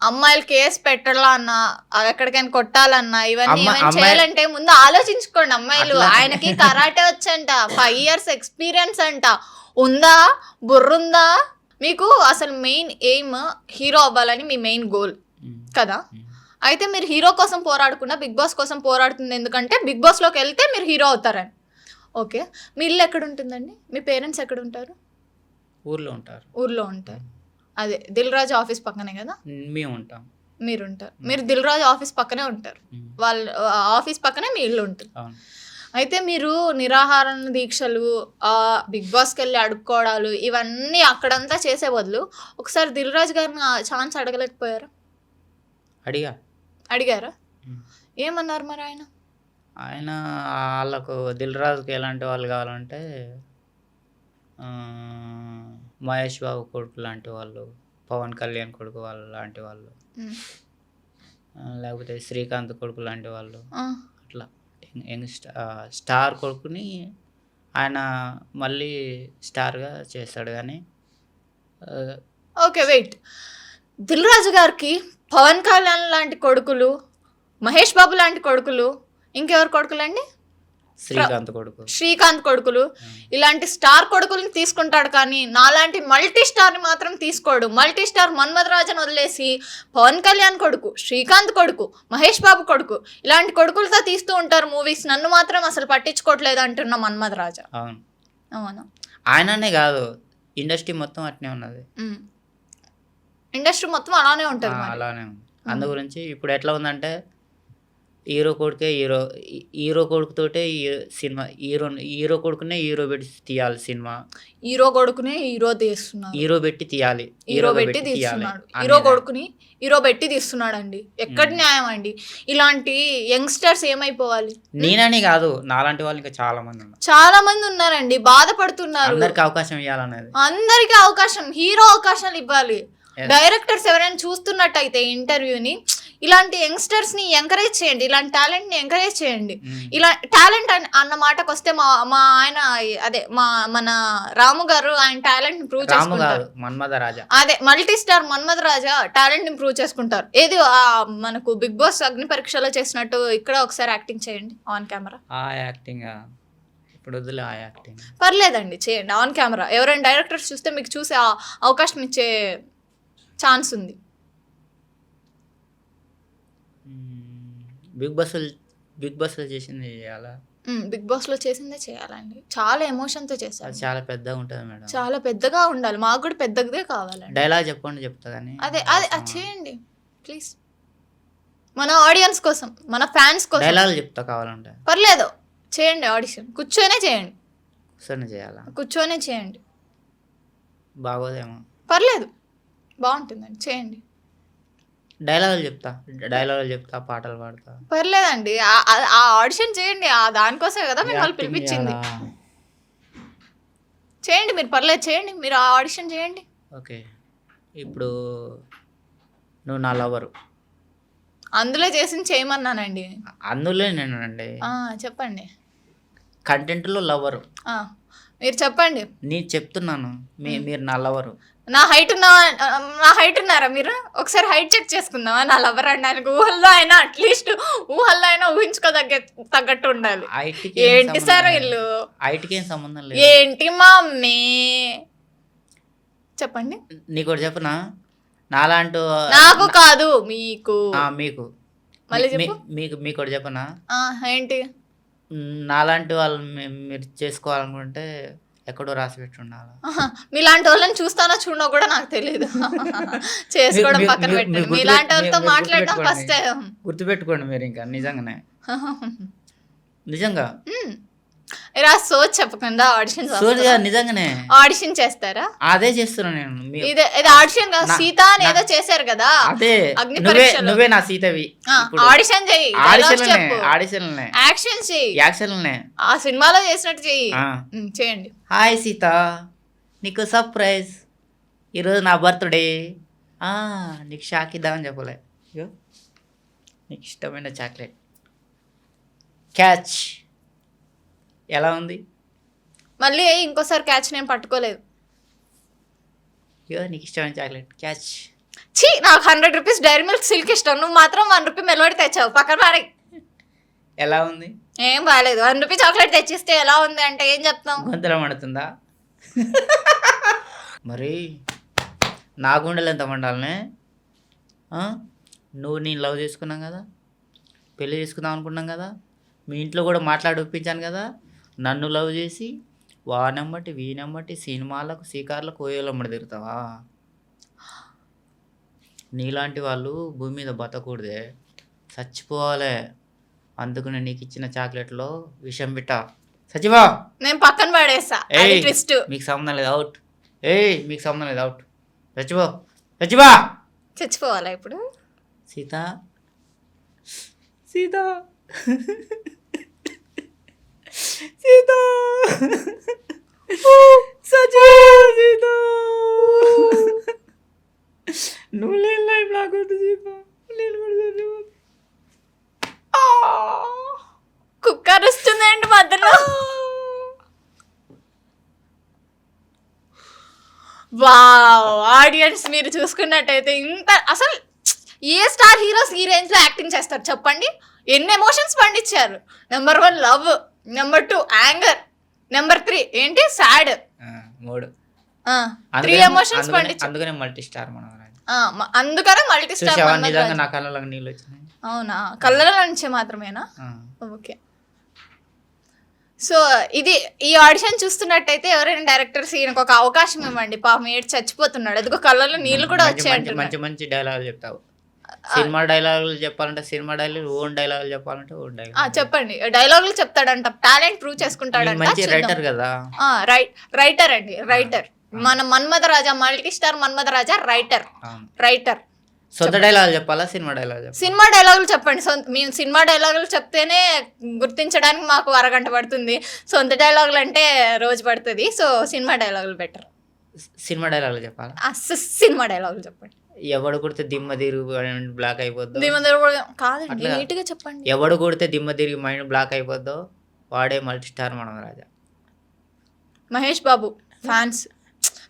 అమ్మాయిలు కేసు పెట్టాలన్నా, ఎక్కడికైనా కొట్టాలన్నా, ఇవన్నీ చేయాలంటే ముందు ఆలోచించుకోండి. అమ్మాయిలు, ఆయనకి కరాటే వచ్చంట, 5 years ఎక్స్పీరియన్స్ అంట. ఉందా? బుర్రుందా మీకు? అసలు మెయిన్ ఎయిమ్ హీరో అవ్వాలని మీ మెయిన్ గోల్ కదా. అయితే మీరు హీరో కోసం పోరాడకుండా బిగ్ బాస్ కోసం పోరాడుతుంది. ఎందుకంటే బిగ్ బాస్లోకి వెళ్తే మీరు హీరో అవుతారని. ఓకే, మీ ఇల్లు ఎక్కడ ఉంటుందండి? మీ పేరెంట్స్ ఎక్కడ ఉంటారు? ఊర్లో ఉంటారు. ఊర్లో ఉంటారు. అదే దిల్ రాజు ఆఫీస్ పక్కనే కదా మేము ఉంటాం. మీరు ఉంటారు. మీరు దిల్ రాజు ఆఫీస్ పక్కనే ఉంటారు. వాళ్ళ ఆఫీస్ పక్కనే మీ ఇల్లు ఉంటుంది. అయితే మీరు నిరాహార దీక్షలు, బిగ్ బాస్కి వెళ్ళి అడుక్కోవడాలు, ఇవన్నీ అక్కడంతా చేసే బదులు ఒకసారి దిల్ రాజు గారిని ఛాన్స్ అడగలేకపోయారా? అడిగారా? ఏమన్నారు మరి ఆయన వాళ్ళకు దిల్ రాజుకి ఎలాంటి వాళ్ళు కావాలంటే మహేష్ బాబు కొడుకు లాంటి వాళ్ళు, పవన్ కళ్యాణ్ కొడుకు వాళ్ళు లాంటి వాళ్ళు, లేకపోతే శ్రీకాంత్ కొడుకు లాంటి వాళ్ళు. అట్లా స్టార్ కొడుకుని ఆయన మళ్ళీ స్టార్గా చేస్తాడు. కానీ ఓకే, వెయిట్. దిల్ రాజు గారికి పవన్ కళ్యాణ్ లాంటి కొడుకులు, మహేష్ బాబు లాంటి కొడుకులు, ఇంకెవరు కొడుకులండి? శ్రీకాంత్ కొడుకులు, ఇలాంటి స్టార్ కొడుకుల్ని తీసుకుంటాడు. కానీ నాలాంటి మల్టీ స్టార్ని మాత్రం తీసుకోడు. మల్టీ స్టార్ మన్మథ్ రాజాని వదిలేసి పవన్ కళ్యాణ్ కొడుకు, శ్రీకాంత్ కొడుకు, మహేష్ బాబు కొడుకు, ఇలాంటి కొడుకులతో తీస్తూ ఉంటారు మూవీస్. నన్ను మాత్రం అసలు పట్టించుకోవట్లేదు అంటున్నా మన్మథ్ రాజా. అవునా? ఆయననే కాదు, ఇండస్ట్రీ మొత్తం అట్నే ఉన్నది. ఇండస్ట్రీ మొత్తం అలానే ఉంటుంది. అలానే ఉంది. అందు గురించి ఇప్పుడు ఎట్లా ఉందంటే హీరో కొడుకే హీరో కొడుకుతోటే సినిమా, హీరో కొడుకునే హీరో పెట్టి తీయాలి సినిమా. హీరో కొడుకునే హీరో తీస్తున్నారు. హీరో పెట్టి తీయాలి. హీరో పెట్టి తీస్తున్నాడు. హీరో కొడుకుని హీరో పెట్టి తీస్తున్నాడు అండి. ఎక్కడి న్యాయం అండి? ఇలాంటి యంగ్స్టర్స్ ఏమైపోవాలి? నేనని కాదు, నాలాంటి వాళ్ళు ఇంకా చాలా మంది ఉన్నారండి, బాధపడుతున్నారు. అందరికి అవకాశం ఇవ్వాలనేది. అందరికి అవకాశం, హీరో అవకాశాలు ఇవ్వాలి. డైరెక్టర్స్ ఎవరైనా చూస్తున్నట్టయితే ఇంటర్వ్యూని, ఇలాంటి యంగ్స్టర్స్ ని ఎంకరేజ్ చేయండి, ఇలాంటి టాలెంట్ ని ఎంకరేజ్ చేయండి. ఇలా టాలెంట్ అన్న మాటకు వస్తే మా ఆయన, అదే మన రాము గారు ఆయన టాలెంట్ ని ప్రూవ్ చేసుకుంటారు. అదే మల్టీ స్టార్ మన్మథ్ రాజా టాలెంట్ ని ప్రూవ్ చేసుకుంటారు. ఏది మనకు బిగ్ బాస్ అగ్ని పరీక్షలో చేసినట్టు ఇక్కడ ఒకసారి యాక్టింగ్ చేయండి ఆన్ కెమెరా. పర్లేదండి, చేయండి ఆన్ కెమెరా. ఎవరైనా డైరెక్టర్స్ చూస్తే మీకు చూసే అవకాశం ఇచ్చే ఛాన్స్ ఉంది. బిగ్ బాస్ లో చేసింది చేయాలా? బిగ్ బాస్ లో చేసిందే చేయాలండి. చాలా ఎమోషన్ తో చేశారు. చాలా పెద్దగా ఉంటుంది మేడం. చాలా పెద్దగా ఉండాలి. మాకు కూడా పెద్దదే కావాలండి. డైలాగ్ చెప్పండి, చెప్తా. కానీ అదే చేయండి ప్లీజ్, మన ఆడియన్స్ కోసం, మన ఫ్యాన్స్ కోసం. డైలాగ్ చెప్తా కావాలంటే. పర్లేదు, చేయండి. ఆడిషన్ కూర్చొనే చేయండి. కూర్చొనే చేయండి. బాగోదేమో. పర్లేదు, బాగుంటుందండి, చేయండి. డైలాగులు చెప్తా, పాటలు పాడతా. పర్లేదండి, ఆ ఆడిషన్ చేయండి. దానికోసమే కదా మిమ్మల్ని పిలిపించింది. చేయండి మీరు, పర్లేదు చేయండి. మీరు ఆ ఆడిషన్ చేయండి. ఓకే, ఇప్పుడు నువ్వు నా లవరు. అందులో చేసింది చేయమన్నానండి. అందులో నేనండి. చెప్పండి. కంటెంట్లో లవరు మీరు చెప్పండి. నేను చెప్తున్నాను, మీరు నా లవరు. నా హైట్ ఉన్నారా మీరు? ఒకసారి హైట్ చెక్ చేసుకుందామా? నా లవర్ అనడానికి ఊహల్లో అయినా, అట్లీస్ట్ ఊహల్లో అయినా తగ్గట్టు ఉండాలి. ఏంటి సార్ వీళ్ళు? హైట్కి ఏం సంబంధం లేదు. ఏంటి మా మమ్మీ? చెప్పండి. నీకు చెప్పనా, నాలాంటి నాకు కాదు మీకు. మీకు మళ్ళీ చెప్పు. మీకు ఒకటి చెప్పనా, ఏంటి? నాలాంటి వాళ్ళు మీరు చేసుకోవాలనుకుంటే ఎక్కడో రాసి పెట్టి ఉండాలి. మీలాంటి వాళ్ళని చూస్తానో చూడనో కూడా నాకు తెలియదు. చేసుకోవడం పక్కన పెట్టండి, మీలాంటి వాళ్ళతో మాట్లాడడం ఫస్ట్ టైం. గుర్తుపెట్టుకోండి మీరు ఇంకా నిజంగానే నిజంగా ఇలా సోచ్ చెప్పకుండా ఆడిషన్ నిజంగానే ఆడిషన్ చేస్తారా? అదే చేస్తున్నా నేను. ఇది ఆడిషన్ కాదు, సీత అని ఏదో చేశారు కదా, అదే అగ్ని పరీక్ష. నువ్వే నా సీతవి. ఆడిషన్ చెయ్యి, ఆడిషన్ యాక్షన్ చెయ్యి, యాక్షన్ ఆ సినిమాలో చేసినట్టు చెయ్యి. చేయండి. హాయ్ సీత, నీకు సర్ప్రైజ్, ఈరోజు నా బర్త్డే, నీకు షాక్ ఇద్దామని చెప్పలే, నీకు ఇష్టమైన చాక్లెట్ క్యాచ్. ఎలా ఉంది? మళ్ళీ ఇంకోసారి క్యాచ్ నేను పట్టుకోలేదు. నీకు ఇష్టమైన చాక్లెట్ క్యాచ్. ఛీ, నాకు 100 రూపీస్ డైరీ మిల్క్ సిల్క్ ఇష్టం, నువ్వు మాత్రం 1 రూపీ మెలోడీ తెచ్చావు, పక్కన పారే. ఎలా ఉంది? ఏం బాగాలేదు. 1 రూపీ చాక్లెట్ తెచ్చిస్తే ఎలా ఉంది అంటే ఏం చెప్తాం? గొంతులో మండుతుందా? మరి నా గుండెలు ఎంత మండాలనే? నువ్వు నేను లవ్ చేసుకున్నాం కదా, పెళ్ళి చేసుకుందాం అనుకున్నాం కదా, మీ ఇంట్లో కూడా మాట్లాడి ఒప్పించాను కదా, నన్ను లవ్ చేసి వానమ్మటి వీనమ్మటి సినిమాలకు సీకార్లకు ఓయోలమ్మడి తిరుగుతావా? నీలాంటి వాళ్ళు భూమి మీద బతకూడదే, చచ్చిపోవాలి. అందుకు నేను నీకు ఇచ్చిన చాక్లెట్లో విషం పెట్టా, సచివా నేను పక్కన పడేసా. మీకు సంబంధం లేదు, అవుట్. మీకు సంబంధం లేదు, అవుట్. సచివా చచ్చిపోవాలా ఇప్పుడు? సీత సీత సీత సీత, నువ్వు లేని లైఫ్ నాకు వద్దు సీత, కుక్క అరుస్తుందండి మధ్యలో. వావ్, ఆడియన్స్ మీరు చూసుకున్నట్టయితే ఇంత అసలు ఏ స్టార్ హీరోస్ ఈ రేంజ్ లో యాక్టింగ్ చేస్తారు చెప్పండి? ఎన్ని ఎమోషన్స్ పండించారు. Number 1 love, number 2 anger, number 3 ఏంటి సాడ్, 3 ఎమోషన్స్ పండించారు. అందుకనే మల్టీ స్టార్ మనోహర్. అందుకనే మల్టీ స్టార్. నా కళ్ళలో నీళ్ళు వచ్చినాయి. అవునా? కళ్ళలో నుంచి మాత్రమేనా? ఓకే. సో ఇది ఈ ఆడిషన్ చూస్తున్నట్టయితే ఎవరైనా డైరెక్టర్స్ ఈయనకు ఒక అవకాశం ఇవ్వండి, పాపం ఏడు చచ్చిపోతున్నాడు, అదిగో కళ్ళలో నీళ్ళు కూడా వచ్చాయి. మంచి మంచి డైలాగులు చెప్తావు. సినిమా డైలాగులు చెప్పాలంటే సినిమా డైలాగులు, ఓన్ డైలాగులు చెప్పాలంటే ఓన్ డైలాగ్. చెప్పండి. డైలాగులు చెప్తాడంట, టాలెంట్ ప్రూవ్ చేసుకుంటాడంట. మంచి రైటర్ కదా. రైటర్ అండి, రైటర్. మన Manmatha Raja, multi star Manmatha Raja writer. సొంత డైలాగులు చెప్పాలా, సినిమా డైలాగ్? సినిమా డైలాగులు చెప్పండి. మేము సినిమా డైలాగులు చెప్తేనే గుర్తించడానికి మాకు అరగంట పడుతుంది, సొంత డైలాగులు అంటే రోజు పడుతుంది. సో సినిమా డైలాగులు బెటర్. సినిమా డైలాగులు చెప్పాలా? సినిమా డైలాగులు చెప్పండి. ఎవడు కొడితే దిమ్మ తిరిగి బ్లాక్ అయిపోద్దో, కాదండి నీట్గా చెప్పండి. ఎవడు కొడితే దిమ్మ తిరిగి మైండ్ బ్లాక్ అయిపోద్దో వాడే multi star Manohar Raja. Mahesh Babu fans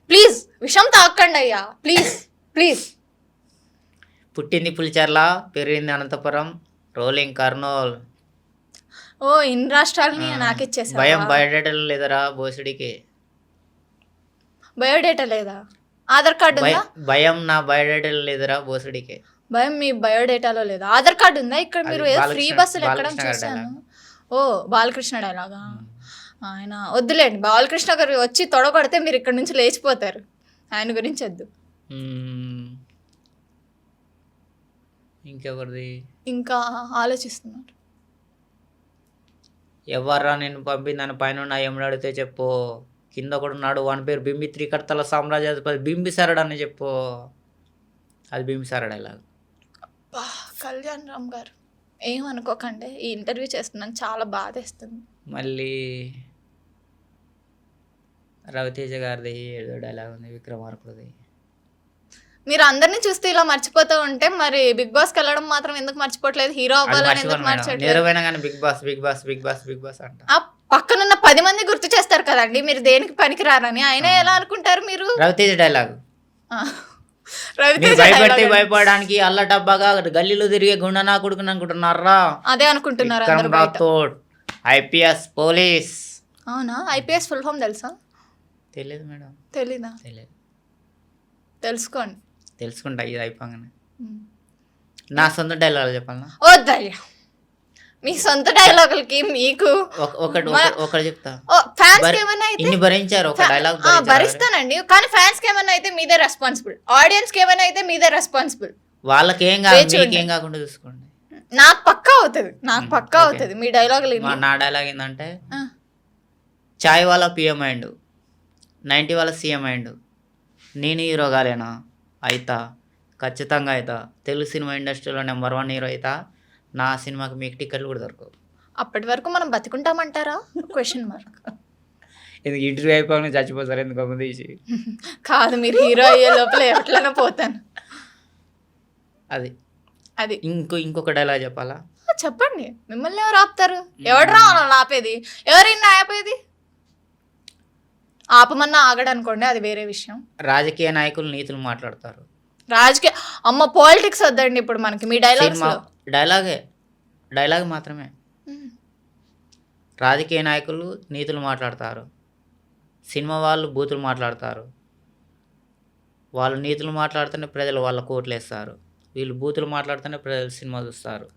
please విషం తాకండి అయ్యా, ప్లీజ్ ప్లీజ్. పుట్టింది పులిచెర్ల, పెరిగింది అనంతపురం, రోలింగ్ కర్నూల్. ఇన్ని రాష్ట్రాలని నాకిచ్చేసా. భయం బయోడేటాలు లేదరా బోసుడికి? బయోడేటా లేదా? ఆధార్ కార్డు ఉందా? భయం నా బయోడేటాలు లేదరా బోసుడికి. భయం మీ బయోడేటాలో లేదా? ఆధార్ కార్డు ఉందా? ఇక్కడ మీరు ఫ్రీ బస్సులు ఎక్కడం చూసాను. బాలకృష్ణ డైలాగా? ఆయన వద్దులేండి, బాలకృష్ణ గారు వచ్చి తొడగొడితే మీరు ఇక్కడ నుంచి లేచిపోతారు, ఆయన గురించి వద్దు. ఇంకెవరిది? ఇంకా ఆలోచిస్తున్నారు. ఎవర్రా నేను పంపిందని పైన నా ఏమని అడిగితే చెప్పు, కింద కూడా ఉన్నాడు, వాని పేరు బింబి త్రికర్తల సామ్రాజ్యాధిపతి బింబిసారుడు అని చెప్పు. అది బింబిసారుడు డైలాగ్. కళ్యాణ్ రామ్ గారు ఏమనుకోకండి, ఈ ఇంటర్వ్యూ చేస్తున్నాను, చాలా బాధేస్తుంది. మళ్ళీ రవితేజ గారిది ఏదో డైలాగ్ ఉంది, విక్రమార్కుడిది. మీరు అందరినీ చూస్తే ఇలా మర్చిపోతూ ఉంటే మరి బిగ్ బాస్కి వెళ్ళడం మాత్రం ఎందుకు మర్చిపోవట్లేదు? హీరో అవ్వాలని ఎందుకు మర్చిపోవట్లేదు? Bigg Boss Bigg Boss Bigg Boss Bigg Boss అంట. పక్కనున్న 10 మంది గుర్తు చేస్తారు కదండి, మీరు దేనికి పనికిరారని. ఆయన ఎలా అనుకుంటారు మీరు? రవితేజ డైలాగ్. భయపడడానికి అల్ల డబ్బాగా గల్లీలో తిరిగే గుండెనా కొడుకుని అనుకుంటున్నారా? అదే అనుకుంటున్నారు. IPS police. అవునా? ఐపీఎస్ ఫుల్ ఫామ్ తెలుసా? తెలియదు మేడం. తెలీదా? తెలియదు. తెలుసుకోండి. తెలుసుకుంటా ఇది అయిపోగానే. నా సొంత డైలాగ్ చెప్పాలనా? వద్దయ్యా, మీ సొంత డైలాగులకి మీకు ఒకటి చెప్తా. ఫ్యాన్స్ ఏమన్నా అయితే ఇన్ని భరించారు, ఒక డైలాగ్ భరిస్తానండి, కానీ ఫ్యాన్స్ కి ఏమన్నా అయితే మీదే రెస్పాన్సిబుల్, ఆడియన్స్ కి ఏమన్నా అయితే మీదే రెస్పాన్సిబుల్. వాళ్ళకి ఏం కాదు, ఏం కాకుండా చూసుకోండి. నాకు పక్కా అవుతుంది మీ డైలాగులు. నా డైలాగ్ ఏంటంటే, చాయ్ వాళ్ళ పిఎం అయిండు, 90 వాళ్ళ సీఎం అయిండు, నేను హీరో కాలేనా? అయితా, ఖచ్చితంగా అవుతా. తెలుగు సినిమా ఇండస్ట్రీలో నెంబర్ 1 హీరో అవుతా. నా సినిమాకి మీకు టికెట్లు కూడా దొరకవు. అప్పటి వరకు మనం బతుకుంటామంటారా? Question mark. ఎందుకు ఇంటర్వ్యూ అయిపోయి చచ్చిపోతారు ఎందుకు తీసి? కాదు, మీరు హీరో అయ్యే లోపల ఎట్లనే పోతాను. అది ఇంకొక డైలాగ్ చెప్పాలా? చెప్పండి. మిమ్మల్ని ఎవరు ఆపుతారు? ఎవడు రా ఆపేది? ఎవరైనా ఆపేది? ఆపమన్నా ఆగడనుకోండి, అది వేరే విషయం. రాజకీయ నాయకులు నీతులు మాట్లాడతారు. అమ్మ పాలిటిక్స్ వద్దండి ఇప్పుడు మనకి. మీ డైలాగ్ మాత్రమే. రాజకీయ నాయకులు నీతులు మాట్లాడతారు, సినిమా వాళ్ళు బూతులు మాట్లాడతారు. వాళ్ళు నీతులు మాట్లాడుతూనే ప్రజలు వాళ్ళ కోట్లు వేస్తారు, వీళ్ళు బూతులు మాట్లాడుతూనే ప్రజలు సినిమా చూస్తారు.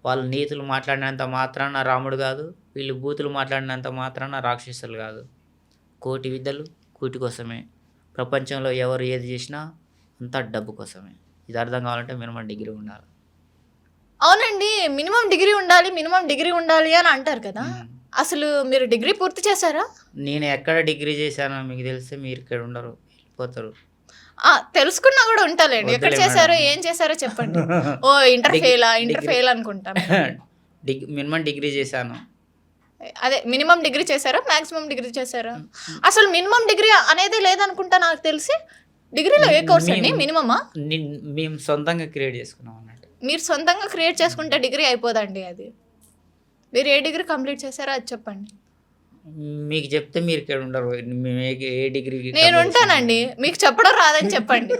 వాళ్ళు నీతులు మాట్లాడినంత మాత్రాన రాముడు కాదు, వీళ్ళు బూతులు మాట్లాడినంత మాత్రాన రాక్షసులు కాదు. కోటి విద్యలు కూటి కోసమే. ప్రపంచంలో ఎవరు ఏది చేసినా అంతా డబ్బు కోసమే. ఇది అర్థం కావాలంటే మినిమం డిగ్రీ ఉండాలి. అవునండి, మినిమం డిగ్రీ ఉండాలి అని అంటారు కదా. అసలు మీరు డిగ్రీ పూర్తి చేశారా? నేను ఎక్కడ డిగ్రీ చేశానో మీకు తెలిస్తే మీరు ఇక్కడ ఉండరు, వెళ్ళిపోతారు. తెలుసుకున్నా కూడా ఉంటాలేండి. ఎక్కడ చేశారో ఏం చేశారో చెప్పండి. ఓ ఇంటర్ ఫెయిల్ అనుకుంటాను. మినిమం డిగ్రీ చేశాను. అదే మినిమం డిగ్రీ చేశారా, మాక్సిమం డిగ్రీ చేశారా? అసలు మినిమం డిగ్రీ అనేది లేదనుకుంటా నాకు తెలిసి. డిగ్రీలో ఏ కోర్స్ అండి మినిమమా? మేము సొంతంగా క్రియేట్ చేసుకున్నాం అన్నట్టు. మీరు సొంతంగా క్రియేట్ చేసుకుంటే డిగ్రీ అయిపోదండి అది. మీరు ఏ డిగ్రీ కంప్లీట్ చేశారో అది చెప్పండి. మీకు చెప్తే మీరు ఇక్కడ ఉండరు. ఏ డిగ్రీ? నేను ఉంటానండి, మీకు చెప్పడం రాదని చెప్పండి.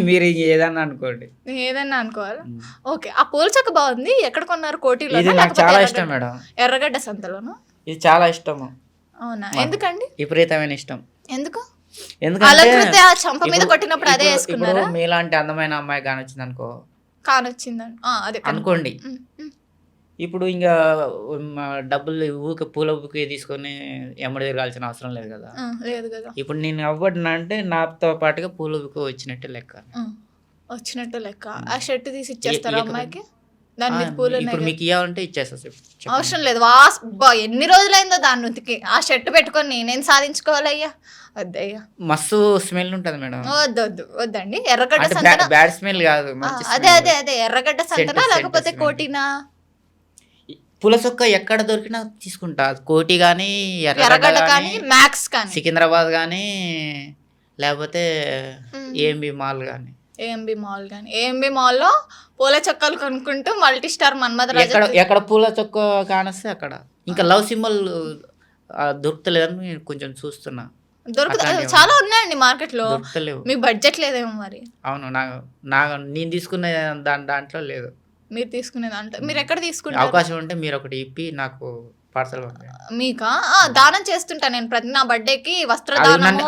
మీరు ఏదన్నా అనుకోండి. ఏదన్నా అనుకోవాలి. ఓకే, ఆ పూల చెక్క బాగుంది. ఎక్కడ కొన్నారు? కోటిలో? చాలా ఇష్టం మేడం. ఎర్రగడ్డ సంతలోను. ఇది చాలా ఇష్టము. అవునా? ఎందుకండి? విపరీతమైన ఇష్టం. ఎందుకు? ఎందుకంటే చంప మీద కొట్టినప్పుడు అదే వేసుకున్నారా? మీలాంటి అందమైన అమ్మాయి కానొచ్చింది అనుకో. అదే అనుకోండి. ఇప్పుడు ఇంకా డబ్బులు ఊకే పూల బుక్ తీసుకొని ఎమ్మడి తిరగాల్సిన అవసరం లేదు కదా. ఇప్పుడు నేను అవ్వడినా అంటే నాతో పాటుగా పూల బుక్ వచ్చినట్టే లెక్క. ఆ షర్ట్ తీసి ఇచ్చేస్తారా అమ్మాయికి? దాని మీద పూలు ఇప్పుడు మీకు ఇవ్వాలంటే ఇచ్చేస్తా. అవసరం లేదు. ఎన్ని రోజులైందో దాన్ని ఉతికి ఆ షర్ట్ పెట్టుకొని నేనేం సాధించుకోవాలయ్యా? వద్దయ్యా, మస్తు స్మెల్ ఉంటది మేడం. వద్దండి. ఎర్రగడ్డ సంతన. బ్యాడ్ స్మెల్ కాదు. అదే ఎర్రగడ్డ సంతనా లేకపోతే కోటినా? పూల చొక్క ఎక్కడ దొరికినా తీసుకుంటా. కోటి కానీ, ఎర్రగడ్డ కానీ, మ్యాక్స్ కానీ, సికింద్రాబాద్ కానీ, లేకపోతే ఏఎంబి మాల్ కానీ. ఏఎంబి మాల్లో పూల చొక్కాలు కొనుక్కుంటూ మల్టీ స్టార్ మన్మథరాజా. ఎక్కడ పూల చొక్క కానొస్తే అక్కడ. ఇంకా లవ్ సింబల్ దొరుకుతలేదని నేను కొంచెం చూస్తున్నా. చాలా ఉన్నాయండి మార్కెట్ లో. మీకు బడ్జెట్ లేదేమో మరి. అవును, నేను తీసుకునే దాంట్లో లేదు. మీరు తీసుకునే దాంట్లో మీరు ఎక్కడ తీసుకుంటారు? అవకాశం ఉంటే మీరు ఒకటి ఇప్పి నాకు పార్సల్ మీకా? దానం చేస్తుంటా నేను. ప్రతి నా బర్త్డేకి వస్త్రదానము,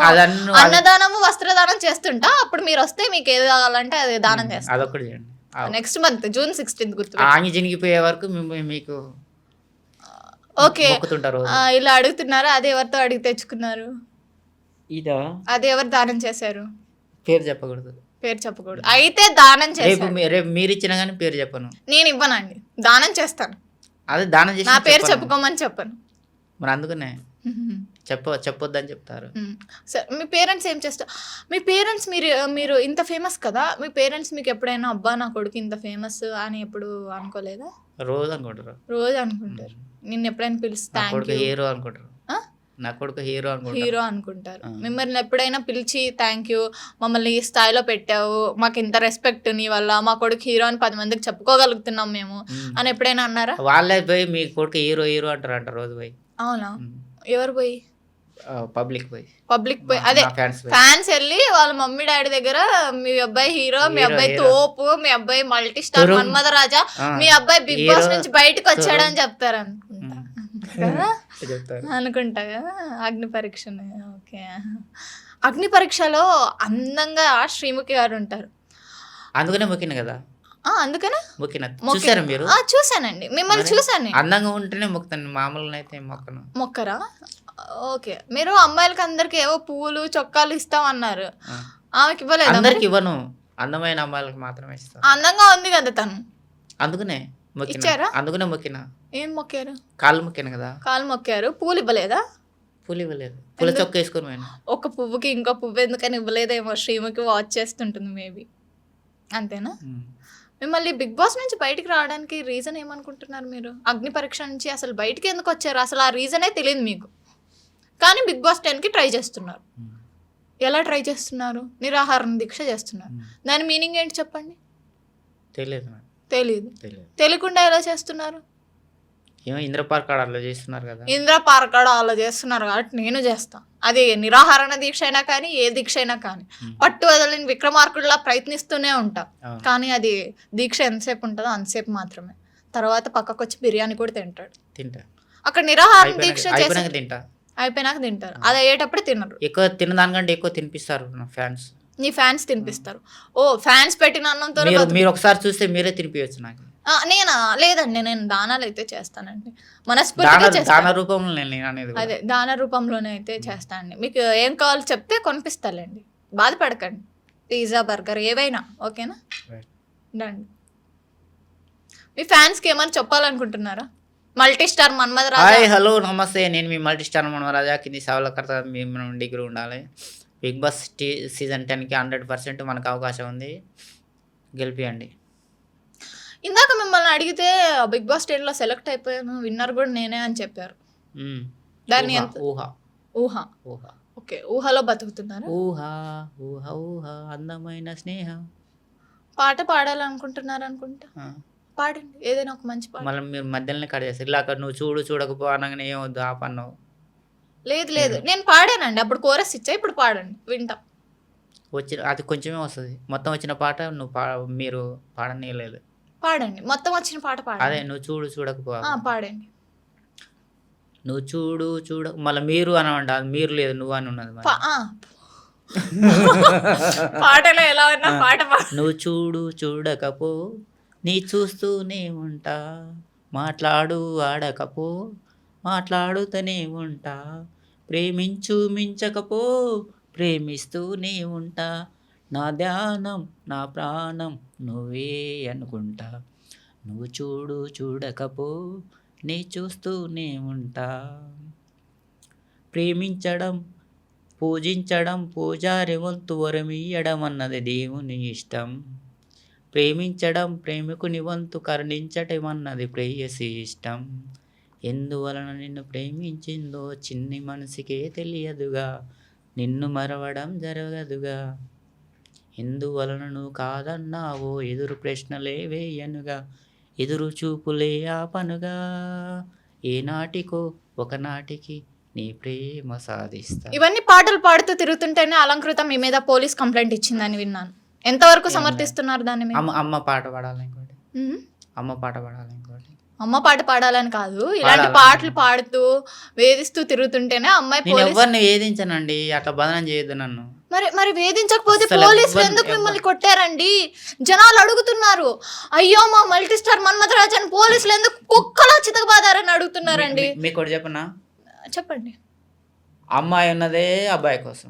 అన్నదానము, వస్త్రదానం చేస్తుంటా. అప్పుడు మీరు వస్తే మీకు ఏది కావాలంటే అది దానం చేస్తాను. అదొకటి చేయండి. నెక్స్ట్ మంత్ June 16 గుర్తు. ఆంగిజినిగిపోయే వరకు మీకు ఓకే. ఇలా అడుగుతున్నారా? అది ఎవరితో అడిగి తెచ్చుకున్నారు? అది ఎవరు దానం చేశారు? పేరు చెప్పకూడదు. అయితే దానం చేశారు. రేపు మీరు ఇచ్చినా కానీ పేరు చెప్పను. నేను ఇవ్వనండి, దానం చేస్తాను. అదే దానం చేసి నా పేరు చెప్పుకోమని చెప్పను. మరి అందుకనే చెప్పొద్దని చెప్తారు. సరే, మీ పేరెంట్స్ ఏం చేస్తారు? మీ పేరెంట్స్ మీరు ఇంత ఫేమస్ కదా, మీ పేరెంట్స్ మీకు ఎప్పుడైనా అబ్బా నా కొడుకు ఇంత ఫేమస్ అని ఎప్పుడు అనుకోలేదా? రోజు అనుకుంటారు. నిన్ను ఎప్పుడైనా పిలిస్తే హీరో అనుకుంటారు. నా కొడుకు హీరో అనుకుంటారు. మిమ్మల్ని ఎప్పుడైనా పిలిచి థ్యాంక్ యూ, మమ్మల్ని ఈ స్థాయిలో పెట్టావు, మాకు ఇంత రెస్పెక్ట్ నీ వల్ల, మా కొడుకు హీరో అని 10 మందికి చెప్పుకోగలుగుతున్నాం మేము అని ఎప్పుడైనా అన్నారా? వాళ్ళే పోయి మీ కొడుకు హీరో అంటారంట రోజు పోయి. అవునా? ఎవరు పోయి? పబ్లిక్ పోయి అదే ఫ్యాన్స్ వెళ్ళి వాళ్ళ మమ్మీ డాడీ దగ్గర మీ అబ్బాయి హీరో, మీ అబ్బాయి తోపు, మీ అబ్బాయి మల్టీ స్టార్ మన్మథరాజా, మీ అబ్బాయి బిగ్ బాస్ నుంచి బయటకు వచ్చాడని చెప్తారు అనుకుంటా. కదా చెప్తారు. అనుకుంటా కదా అగ్ని పరీక్షని. ఓకే. అగ్ని పరీక్షలో అందంగా శ్రీముఖి గారు ఉంటారు. అందుకనే మొక్కిన కదా. అందుకనే మొక్కిన చూసారా మీరు? చూసానండి, మిమ్మల్ని చూసాను. అందంగా ఉంటేనే మొక్కుతాను, మామూలుగా అయితే మొక్కను. మొక్కరా? ఓకే. మీరు అమ్మాయిలకి అందరికి ఏవో పువ్వులు చొక్కాలు ఇస్తామన్నారు, ఆమెకి ఇవ్వలేదు? అందరికి ఇవ్వను, అందమైన అమ్మాయిలకు మాత్రమే ఇస్తాను. అందంగా ఉంది కదా తను, అందుకనే మొక్కిన. ఇచ్చారా? అందుకనే మొక్కిన. ఏం మొక్కారు? కాళ్ళు మొక్కిన కదా. కాలు మొక్కారు, పూలు ఇవ్వలేదా? పూలు ఇవ్వలేదు, పూల చొక్క వేసుకొని పోయినా. ఒక పువ్వుకి ఇంకో పువ్వు ఎందుకని ఇవ్వలేదేమో, శ్రీముఖి వాచ్ చేస్తుంటుంది మేబీ. అంతేనా? మిమ్మల్ని బిగ్ బాస్ నుంచి బయటికి రావడానికి రీజన్ ఏమనుకుంటున్నారు మీరు? అగ్ని పరీక్ష నుంచి అసలు బయటికి ఎందుకు వచ్చారు? అసలు ఆ రీజనే తెలియదు మీకు, కానీ బిగ్ బాస్ 10కి ట్రై చేస్తున్నారు. ఎలా ట్రై చేస్తున్నారు? నిరాహారం దీక్ష చేస్తున్నారు. దాని మీనింగ్ ఏంటి చెప్పండి? తెలియదు. తెలియకుండా ఎలా చేస్తున్నారు? ఏమో ఇంద్ర పార్క్ అలా చేస్తున్నారు కదా. ఇంద్ర పార్క్ అలా చేస్తున్నారు కాబట్టి నేను చేస్తాను. అది నిరాహారణ దీక్ష అయినా కానీ ఏ దీక్ష అయినా కానీ పట్టు వదలని విక్రమార్కుడిలా ప్రయత్నిస్తూనే ఉంటాం. కానీ అది దీక్ష ఎంతసేపు ఉంటుందో అంతసేపు మాత్రమే. తర్వాత పక్కకు వచ్చి బిర్యానీ కూడా తింటా. అక్కడ నిరాహారం దీక్ష అయిపోయినాక తింటారు. అది అయ్యేటప్పుడు తినరు. ఎక్కువ తినదానికంటే ఎక్కువ తినిపిస్తారు నా ఫ్యాన్స్. నీ ఫ్యాన్స్ తినిపిస్తారు? ఓ, ఫ్యాన్స్ పెట్టిన అన్నంతో మీరు ఒకసారి చూస్తే మీరే తినిపించచ్చు నాకు. నేనా? లేదండి, నేను దానాలు అయితే చేస్తానండి, మనస్ఫూర్తిగా చేస్తాను. దాన రూపంలో నేను అనేది అదే దాన రూపంలోనే అయితే చేస్తానండి. మీకు ఏం కావాలో చెప్తే కొనిపిస్తాలేండి, బాధపడకండి. పిజ్జా, బర్గర్ ఏవైనా ఓకేనా? రండి. మీ ఫ్యాన్స్కి ఏమైనా చెప్పాలనుకుంటున్నారా? Multi star Manmatharaja. Hi, hello, నమస్తే. నేను మీ మల్టీ స్టార్ మన్మధరాజా. కింది సవలకర్త మేము డిగ్రీ ఉండాలి. బిగ్ బాస్ సీజన్ 10కి 100% మనకు అవకాశం ఉంది, గెలిపియండి. ఇందాక మిమ్మల్ని అడిగితే బిగ్ బాస్ 10లో సెలెక్ట్ అయిపోయాను, విన్నర్ కూడా నేనే అని చెప్పారు. దాన్ని ఎంత ఊహ. ఓకే, ఊహలో బతుకుతున్నారు. ఊహ అందమైన స్నేహ పాట పాడాలనుకుంటున్నారు అనుకుంటా. పాడండి ఏదైనా ఒక మంచి పాట. మళ్ళీ మీరు మధ్యలోనే కట్ చేస్తారు. ఇలా నువ్వు చూడకపో అనగానే ఏమొద్దు ఆపన్నావు. లేదు, నేను పాడానండి అప్పుడు, కోరస్ ఇచ్చా, ఇప్పుడు పాడండి వింటాం. అది కొంచెమే వస్తుంది, మొత్తం వచ్చిన పాట మీరు పాడనీయలేదు. పాడండి, మొత్తం వచ్చిన పాట పాడండి. అదే నువ్వు చూడకపో. పాడండి. నువ్వు చూడ మళ్ళీ మీరు అనమాట, మీరు లేదు నువ్వు అని ఉన్నది. పాటలో ఎలా ఉన్నా పాట. నువ్వు చూడకపో నీ చూస్తూనే ఉంటా, మాట్లాడు ఆడకపో మాట్లాడుతూనే ఉంటా, మించకపో ప్రేమిస్తూనే ఉంటా, నా ధ్యానం నా ప్రాణం నువ్వే అనుకుంటా, నువ్వు చూడకపో నీ చూస్తూనే ఉంటా, ప్రేమించడం పూజించడం పూజారి వంతు వరమియ్యడం అన్నది దేవుని ఇష్టం, ప్రేమించడం ప్రేమికుని వంతు కరుణించటం అన్నది ప్రేయసి ఇష్టం, ఎందువలన నిన్ను ప్రేమించిందో చిన్ని మనసుకే తెలియదుగా, నిన్ను మరవడం జరగదుగా, ఎందువలన నువ్వు కాదన్నావో ఎదురు ప్రశ్నలే వేయనుగా, ఎదురు చూపులే ఆపనుగా, ఏనాటికో ఒకనాటికి నీ ప్రేమ సాధిస్తా. ఇవన్నీ పాటలు పాడుతూ తిరుగుతుంటేనే అలంకృత మీ మీద పోలీస్ కంప్లైంట్ ఇచ్చిందని విన్నాను. ఎంతవరకు సమర్థిస్తున్నారు దాన్ని? అమ్మ పాట పాడాలి ఇంకోటి, అమ్మ పాట పాడాలి ఇంకోటి. అమ్మ పాట పాడాలని కాదు, ఇలాంటి పాటలు పాడుతూ వేధిస్తూ తిరుగుతుంటేనే అమ్మాయి. ఎవరిని వేధించనండి, అట్లా బదనం చేయొద్దు నన్ను. మరి వేధించకపోతే పోలీసులు ఎందుకు మిమ్మల్ని కొట్టారండి? జనాలు అడుగుతున్నారు, అయ్యో మా మల్టీ స్టార్ మన్మధరాజ్ అని పోలీసులు ఎందుకు కుక్కలా చితకబాదారని అడుగుతున్నారండి. మీకు ఒకటి చెప్పనా? చెప్పండి. అమ్మాయి ఉన్నదే అబ్బాయి కోసం,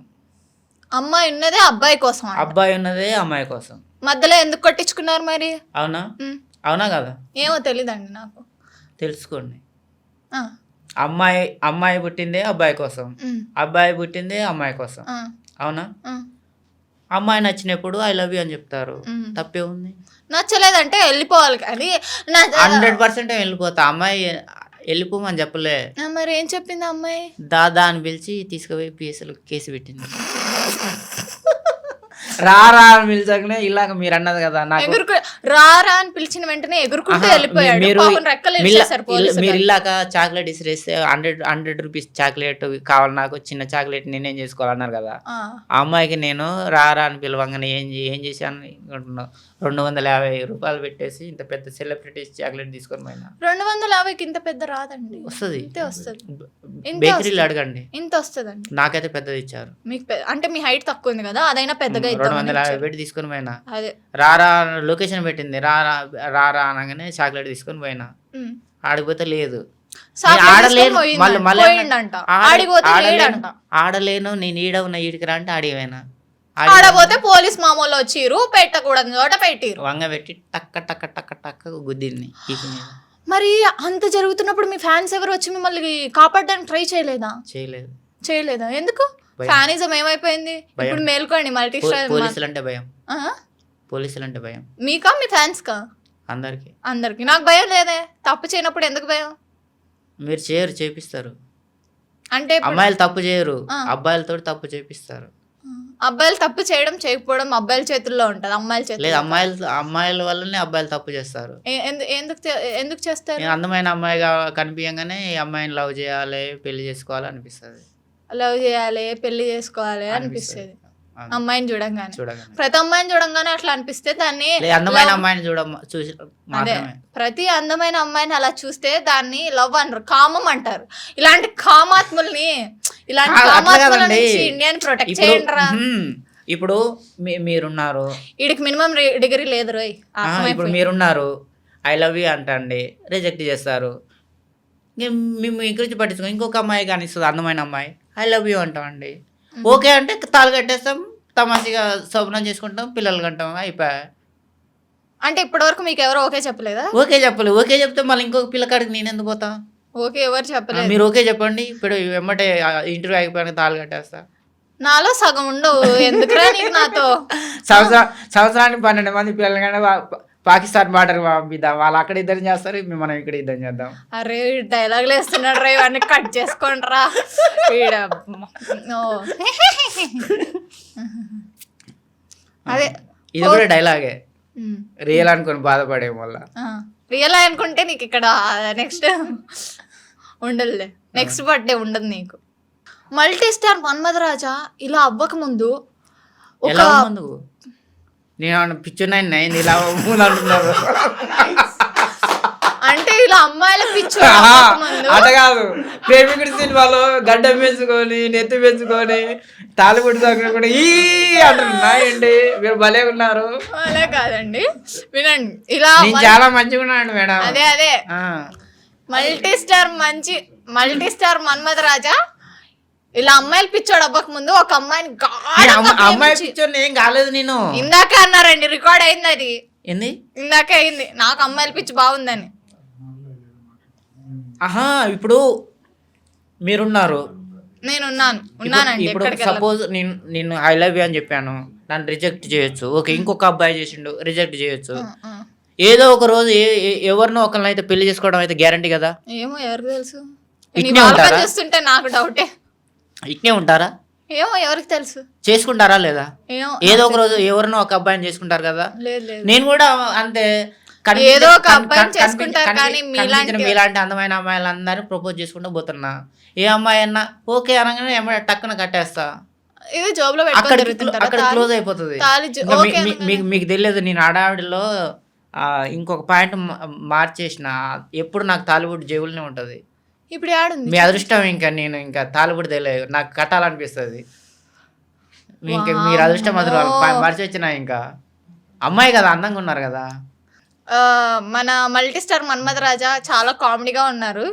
అమ్మాయి ఉన్నదే అబ్బాయి కోసం, అబ్బాయి ఉన్నదే అమ్మాయి కోసం. మధ్యలో ఎందుకు కొట్టించుకున్నారు మరి? అవునా కదా? ఏమో తెలీదండి నాకు. తెలుసుకోండి. అమ్మాయి పుట్టిందే అబ్బాయి కోసం, అబ్బాయి పుట్టిందే అమ్మాయి కోసం. అవునా? అమ్మాయి నచ్చినప్పుడు ఐ లవ్ యూ అని చెప్తారు, తప్పే ఉంది. నచ్చలేదంటే వెళ్ళిపోవాలి, కానీ 100% వెళ్ళిపోతా. అమ్మాయి వెళ్ళిపోమని చెప్పలే. మరి ఏం చెప్పింది అమ్మాయి? దాదా అని పిలిచి తీసుకుపోయి కేసు పెట్టింది. రారా అని పిలిచాకనే ఇలాగ మీరు అన్నది కదా నాకు ఎగురుకు రారా అని పిలిచిన వెంటనే ఎగురుకుంటూ వెళ్ళిపోయాడు. మీరు పాపం రెక్కలు ఇచ్చేసారు పోలీసులు. మీరు ఇల్లాక చాక్లెట్ ఇసిరేస్తే 100 రూపీస్ చాక్లెట్ కావాలి నాకు, చిన్న చాక్లెట్ నేనేం చేసుకోవాలన్నారు కదా. ఆ. ఆ అమ్మాయికి నేను రారా అని పిలవంగానే ఏం చేశాను అనుకుంటున్నావు, 250 రూపాయలు పెట్టేసి ఇంత పెద్ద సెలబ్రిటీ చాక్లెట్ తీసుకొని పోయినా. 250కి ఇంత పెద్ద రాదండి, వస్తుంది, ఇంతే వస్తుంది. బేకరీలో అడగండి, ఇంత వస్తుందండి. నాకైతే పెద్దది ఇచ్చారు. మీకు అంటే మీ హైట్ తక్కువ ఉంది కదా, అదైనా పెద్దగా 250 పెట్టి తీసుకొని పోయినా. అదే రారా లొకేషన్ పెట్టింది, రారా రారా అనగానే చాక్లెట్ తీసుకొని పోయినా. ఆడిపోతే లేదు, ఆడలేను నేను ఈడ ఉన్న ఈడికి రా అంటే ఆడిపోయినా. ఆడపోతే పోలీస్ మామూలు వచ్చిర్రు, పెట్టకూడదు చోట పెట్టిరు, వంగ పెట్టి టక్క టక్క టక్క టక్క గుద్దింది. మరి అంత జరుగుతున్నప్పుడు మీ ఫ్యాన్స్ ఎవరు వచ్చి మిమ్మల్ని కాపాడడానికి ట్రై చేయలేదా? చేయలేదా? ఎందుకు? ఫ్యానిజం ఏమైపోయింది ఇప్పుడు? మేల్కోండి, మల్టీ స్టార్. పోలీసులు అంటే భయం, పోలీసులు అంటే భయం. మీకా మీ ఫ్యాన్స్ కా? అందరికి. నాకు భయం లేదే, తప్పు చేయనప్పుడు ఎందుకు భయం? మీరు చేయరు, చేపిస్తారు. అంటే అమ్మాయిలు తప్పు చేయరు, అబ్బాయిలతో తప్పు చేపిస్తారు. అబ్బాయిలు తప్పు చేయడం చేయకపోవడం అబ్బాయిల చేతుల్లో ఉంటది, అమ్మాయిల చేతుల్లో లేదు. అమ్మాయిల వల్లనే అబ్బాయిలు తప్పు చేస్తారు. ఎందుకు చేస్తారు? అందమైన అమ్మాయిగా కనిపించగానే ఈ అమ్మాయిని లవ్ చేయాలి, పెళ్లి చేసుకోవాలి అనిపిస్తుంది. లవ్ చేయాలి, పెళ్లి చేసుకోవాలి అనిపిస్తుంది అమ్మాయిని చూడంగానే. ప్రతి అమ్మాయిని చూడంగానే అట్లా అనిపిస్తే దాన్ని అందమైన అమ్మాయిని చూసి అదే ప్రతి అందమైన అమ్మాయిని అలా చూస్తే దాన్ని లవ్ అనరు, కామం అంటారు. ఇలాంటి కామాత్ముల్ని, ఇలాంటి కామాత్ముల నుంచి ఇండియాని ప్రొటెక్ట్ చేయండి రా. ఇప్పుడు మీరున్నారు, వీడికి మినిమం డిగ్రీ లేదు రోయ్. ఇప్పుడు మీరున్నారు, ఐ లవ్ యూ అంటండి, రిజెక్ట్ చేస్తారు. మేము ఇంకొంచెం పట్టించుకో, ఇంకొక అమ్మాయి కానిస్తుంది అందమైన అమ్మాయి, ఐ లవ్ యూ అంటామండి. ఓకే అంటే తాళి కట్టేస్తాం, తమాసిగా శోభనం చేసుకుంటాం, పిల్లలు కంటాం, అయిపోయా. అంటే ఇప్పటి వరకు మీకు ఎవరు ఓకే చెప్పలేదా? ఓకే చెప్పలేదు. ఓకే చెప్తే మళ్ళీ ఇంకొక పిల్లకాడికి నేను ఎందుకు పోతా? ఓకే ఎవరు చెప్పలేదు. మీరు ఓకే చెప్పండి, ఇప్పుడు వెంబటే ఇంటర్వ్యూ అయిపోయాక తాళి కట్టేస్తా. నాలో సగం ఉండవు, ఎందుకురా నీకు నాతో? సంవత్సరానికి 12 మంది పిల్లలు కానీ పాకిస్తాన్ బార్డర్ పంపిద్దాం, వాళ్ళు అక్కడ ఇద్దరు చేస్తారు, మనం ఇక్కడ ఇద్దరు చేద్దాం. అరే డైలాగులు వేస్తున్నాడు రా, ఇవన్నీ కట్ చేసుకోండి రా. అదే ఇది కూడా డైలాగే, రియల్ అనుకుని బాధపడే వల్ల. రియల్ అనుకుంటే నీకు ఇక్కడ నెక్స్ట్ ఉండదులే, నెక్స్ట్ బర్త్డే ఉండదు నీకు. మల్టీ స్టార్ మన్మథరాజా ఇలా అవ్వక ముందు నేను పిచ్చున్నాయి ఇలా అంటున్నారు. అంటే ఇలా అమ్మాయిల పిచ్చు అట కాదు, ప్రేమికుడి సినిమాలో గడ్డం పెంచుకొని నెత్తి పెంచుకొని తాలిబుడి కూడా ఈ అంటున్నాయండి. మీరు భలే ఉన్నారు. అలా కాదండి, వినండి. ఇలా చాలా మంచిగా ఉన్నాను మేడం. అదే మల్టీ స్టార్ మన్మథరాజా ఇలా అమ్మాయిలు పిచ్చోడు అవ్వక ముందు ఒక అమ్మాయిని అమ్మాయి పిచ్చోడు ఏం కాలేదు. నేను ఇందాకే అన్నారండి, రికార్డ్ అయింది అది. ఏంది? ఇందాకే అయింది, నాకు అమ్మాయిల పిచ్చి బాగుందని. ఇప్పుడు మీరున్నారు, నేనున్నానండి. ఇప్పుడు సపోజ్ నేను ఐ లవ్ యూ అని చెప్పాను, నన్ను రిజెక్ట్ చేయొచ్చు. ఓకే, ఇంకొక అబ్బాయి చేసిండు, రిజెక్ట్ చేయొచ్చు. ఏదో ఒక రోజు ఎవరినో ఒకరిని అయితే పెళ్లి చేసుకోవడం అయితే గ్యారంటీ కదా. ఏమో ఎవరికి తెలుసు, చూస్తుంటే నాకు డౌటే. ఇట్నే ఉంటారా? ఏమో ఎవరికి తెలుసు. చేసుకుంటారా లేదా? ఏదో ఒక రోజు ఎవరినో ఒక అబ్బాయిని చేసుకుంటారు కదా. నేను కూడా అంతే, ఏదో ఒక అబ్బాయిని చేసుకుంటారు. కానీ మీలాంటి అందమైన అమ్మాయిలందరూ ప్రపోజ్ చేసుకుంటూ పోతున్నా, ఏ అమ్మాయి అన్నా ఓకే అనగానే టక్కున కట్టేస్తా. ఇది జాబ్ లో అక్కడ క్లోజ్ అయిపోతుంది. మీకు తెలియదు, నేను ఆడావిడిలో ఇంకొక పాయింట్ మార్చేసిన, ఎప్పుడు నాకు తాలిబుడ్ జేబులనే ఉంటది. ఇప్పుడు ఆడుంది మీ అదృష్టం. నేను ఇంకా తాలిబుడ్ తెలియదు, నాకు కట్టాలనిపిస్తుంది. ఇంకా మీరు అదృష్టం మర్చి వచ్చిన, ఇంకా అమ్మాయి కదా, అందంగా ఉన్నారు కదా. మన మల్టీ స్టార్ మన్మథరాజా చాలా కామెడీగా ఉన్నారు,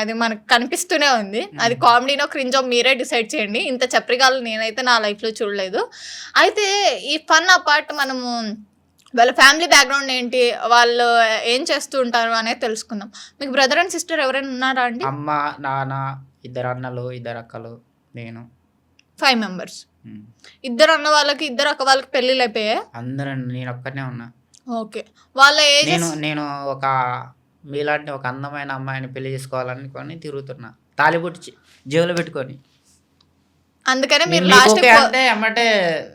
అది మనకు కనిపిస్తూనే ఉంది. అది కామెడీనో క్రింజో మీరే డిసైడ్ చేయండి. ఇంత చప్రిగాలు నేనైతే నా లైఫ్లో చూడలేదు. అయితే ఈ ఫన్ అపార్ట్ మనము వాళ్ళ ఫ్యామిలీ బ్యాక్గ్రౌండ్ ఏంటి, వాళ్ళు ఏం చేస్తూ ఉంటారు అనేది తెలుసుకుందాం. మీకు బ్రదర్ అండ్ సిస్టర్ ఎవరైనా ఉన్నారా అండి? అమ్మ, నాన్న, 2 అన్నలు, 2 అక్కలు, నేను 5 members. 2 అన్న వాళ్ళకి 2 అక్క వాళ్ళకి పెళ్ళిళ్ళు అయిపోయాయి? అందరూ, నేను ఒక్కనే ఉన్నా. ఓకే, వాళ్ళ ఏజ్? నేను ఒక మీలాంటి ఒక అందమైన అమ్మాయిని పెళ్లి చేసుకోవాలనుకొని తిరుగుతున్నా, తాలిబుట్టు జేబులో పెట్టుకొని. అందుకనే మీరు మీకు లాస్ట్ ఓకే అంటే అమ్మటే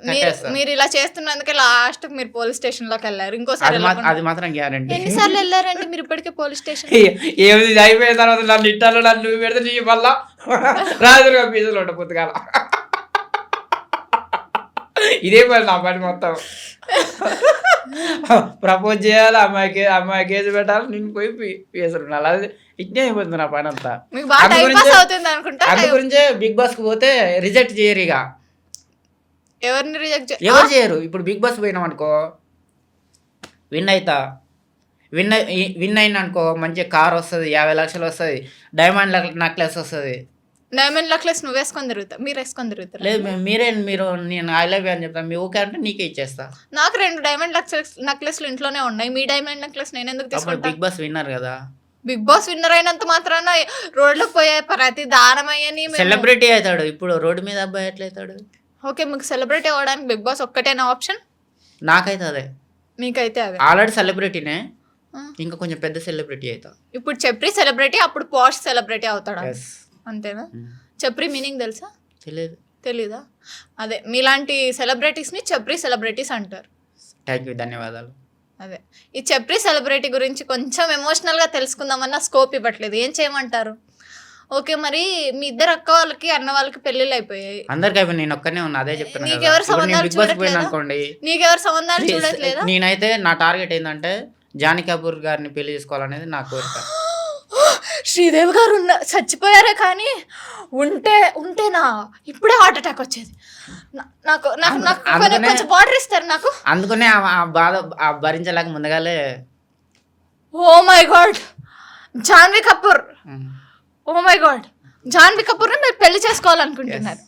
కట్టేస్తా. మీరు ఇలా చేస్తున్నందుకే లాస్ట్ మీరు పోలీస్ స్టేషన్ లోకి వెళ్ళారు. ఇంకోసారి అది మాత్రం గ్యారంటీ. ఎన్నిసార్లు వెళ్ళారండి మీరు ఇప్పటికే పోలీస్ స్టేషన్? ఏమి అయిపోయిన తర్వాత నన్ను ఇట్టాలో నన్ను పెడితే నీ వల్ల రాజుగా పీజులు ఉంటా పుస్తకాల. ఇదే పని నా పని మొత్తం. ప్రపోజ్ చేయాలి, అమ్మాయి కేసు పెట్టాలి, నేను పోయి పీసులు ఉండాలి. అది ఇట్నే అయిపోతుంది నా పని అంతా. అందు గురించే బిగ్ బాస్ కి పోతే రిజెక్ట్ చేయరు. ఇక ఎవరిని రిజెక్ట్ ఎవరు చేయరు. ఇప్పుడు బిగ్ బాస్ పోయినాం అనుకో, విన్ అయిన అనుకో, మంచి కార్ వస్తుంది, 50 లక్షలు వస్తుంది, డైమండ్ నెక్లెస్ వస్తుంది. డైమండ్ నెక్లెస్ నువ్వు వేసుకొని తిరుగుతావు, మీరు వేసుకొని తిరుగుతారు? లేదు మీరు నేను ఐ లవ్ యూ అని చెప్తాను. మీ ఓకే అంటే నీకే ఇచ్చేస్తా. నాకు 2 డైమండ్ నెక్లెస్లు ఇంట్లోనే ఉన్నాయి. మీ డైమండ్ నెక్లెస్ నేను ఎందుకు తీసుకుంటా? బిగ్ బాస్ విన్నర్ కదా. బిగ్ బాస్ విన్నర్ అయినంత మాత్రాన రోడ్లో పోయే ప్రతి దానమయ్యని సెలబ్రిటీ అవుతాడు. ఇప్పుడు రోడ్డు మీద అబ్బాయి ఎట్లయితాడు? ఓకే, మీకు సెలబ్రిటీ అవ్వడానికి బిగ్ బాస్ ఒక్కటేనా ఆప్షన్? నాకైతే అదే. మీకైతే అదే. ఆల్రెడీ సెలబ్రిటీనే, ఇంకా కొంచెం పెద్ద సెలబ్రిటీ అవుతా. ఇప్పుడు చెప్రీ సెలబ్రిటీ, అప్పుడు పాష్ సెలబ్రిటీ అవుతాడు. అంతేనా? చెప్రీ మీనింగ్ తెలుసా? తెలీదా? అదే మీలాంటి సెలబ్రిటీస్ని చెప్రీ సెలబ్రిటీస్ అంటారు. థ్యాంక్ యూ, ధన్యవాదాలు. అదే ఈ చెప్రీ సెలబ్రిటీ గురించి కొంచెం ఎమోషనల్గా తెలుసుకుందామన్నా స్కోప్ ఇవ్వట్లేదు. ఏం చేయమంటారు? ఓకే, మరి మీ ఇద్దరు అక్క వాళ్ళకి అన్న వాళ్ళకి పెళ్ళిళ్ళు అయిపోయాయి. అందరికి అయిపోయి, నేను ఒక్కనే ఉన్నా. అదే చెప్తాను. నీకెవరు సంబంధాలు చూడట్లేదా? నేనైతే నా టార్గెట్ ఏంటంటే జానీ కపూర్ గారిని పెళ్లి చేసుకోవాలనేది నా కోరిక. శ్రీదేవి గారు చచ్చిపోయారే, కానీ ఉంటేనా ఇప్పుడే హార్ట్ అటాక్ వచ్చేది నాకు. కొంచెం వాటర్ ఇస్తారు నాకు. అందుకనే ఆ బాధ భరించలేక ముందుగాలే. Oh my God, Janhvi Kapoor. Oh my God, Janhvi Kapoor మీరు పెళ్లి చేసుకోవాలనుకుంటున్నారు?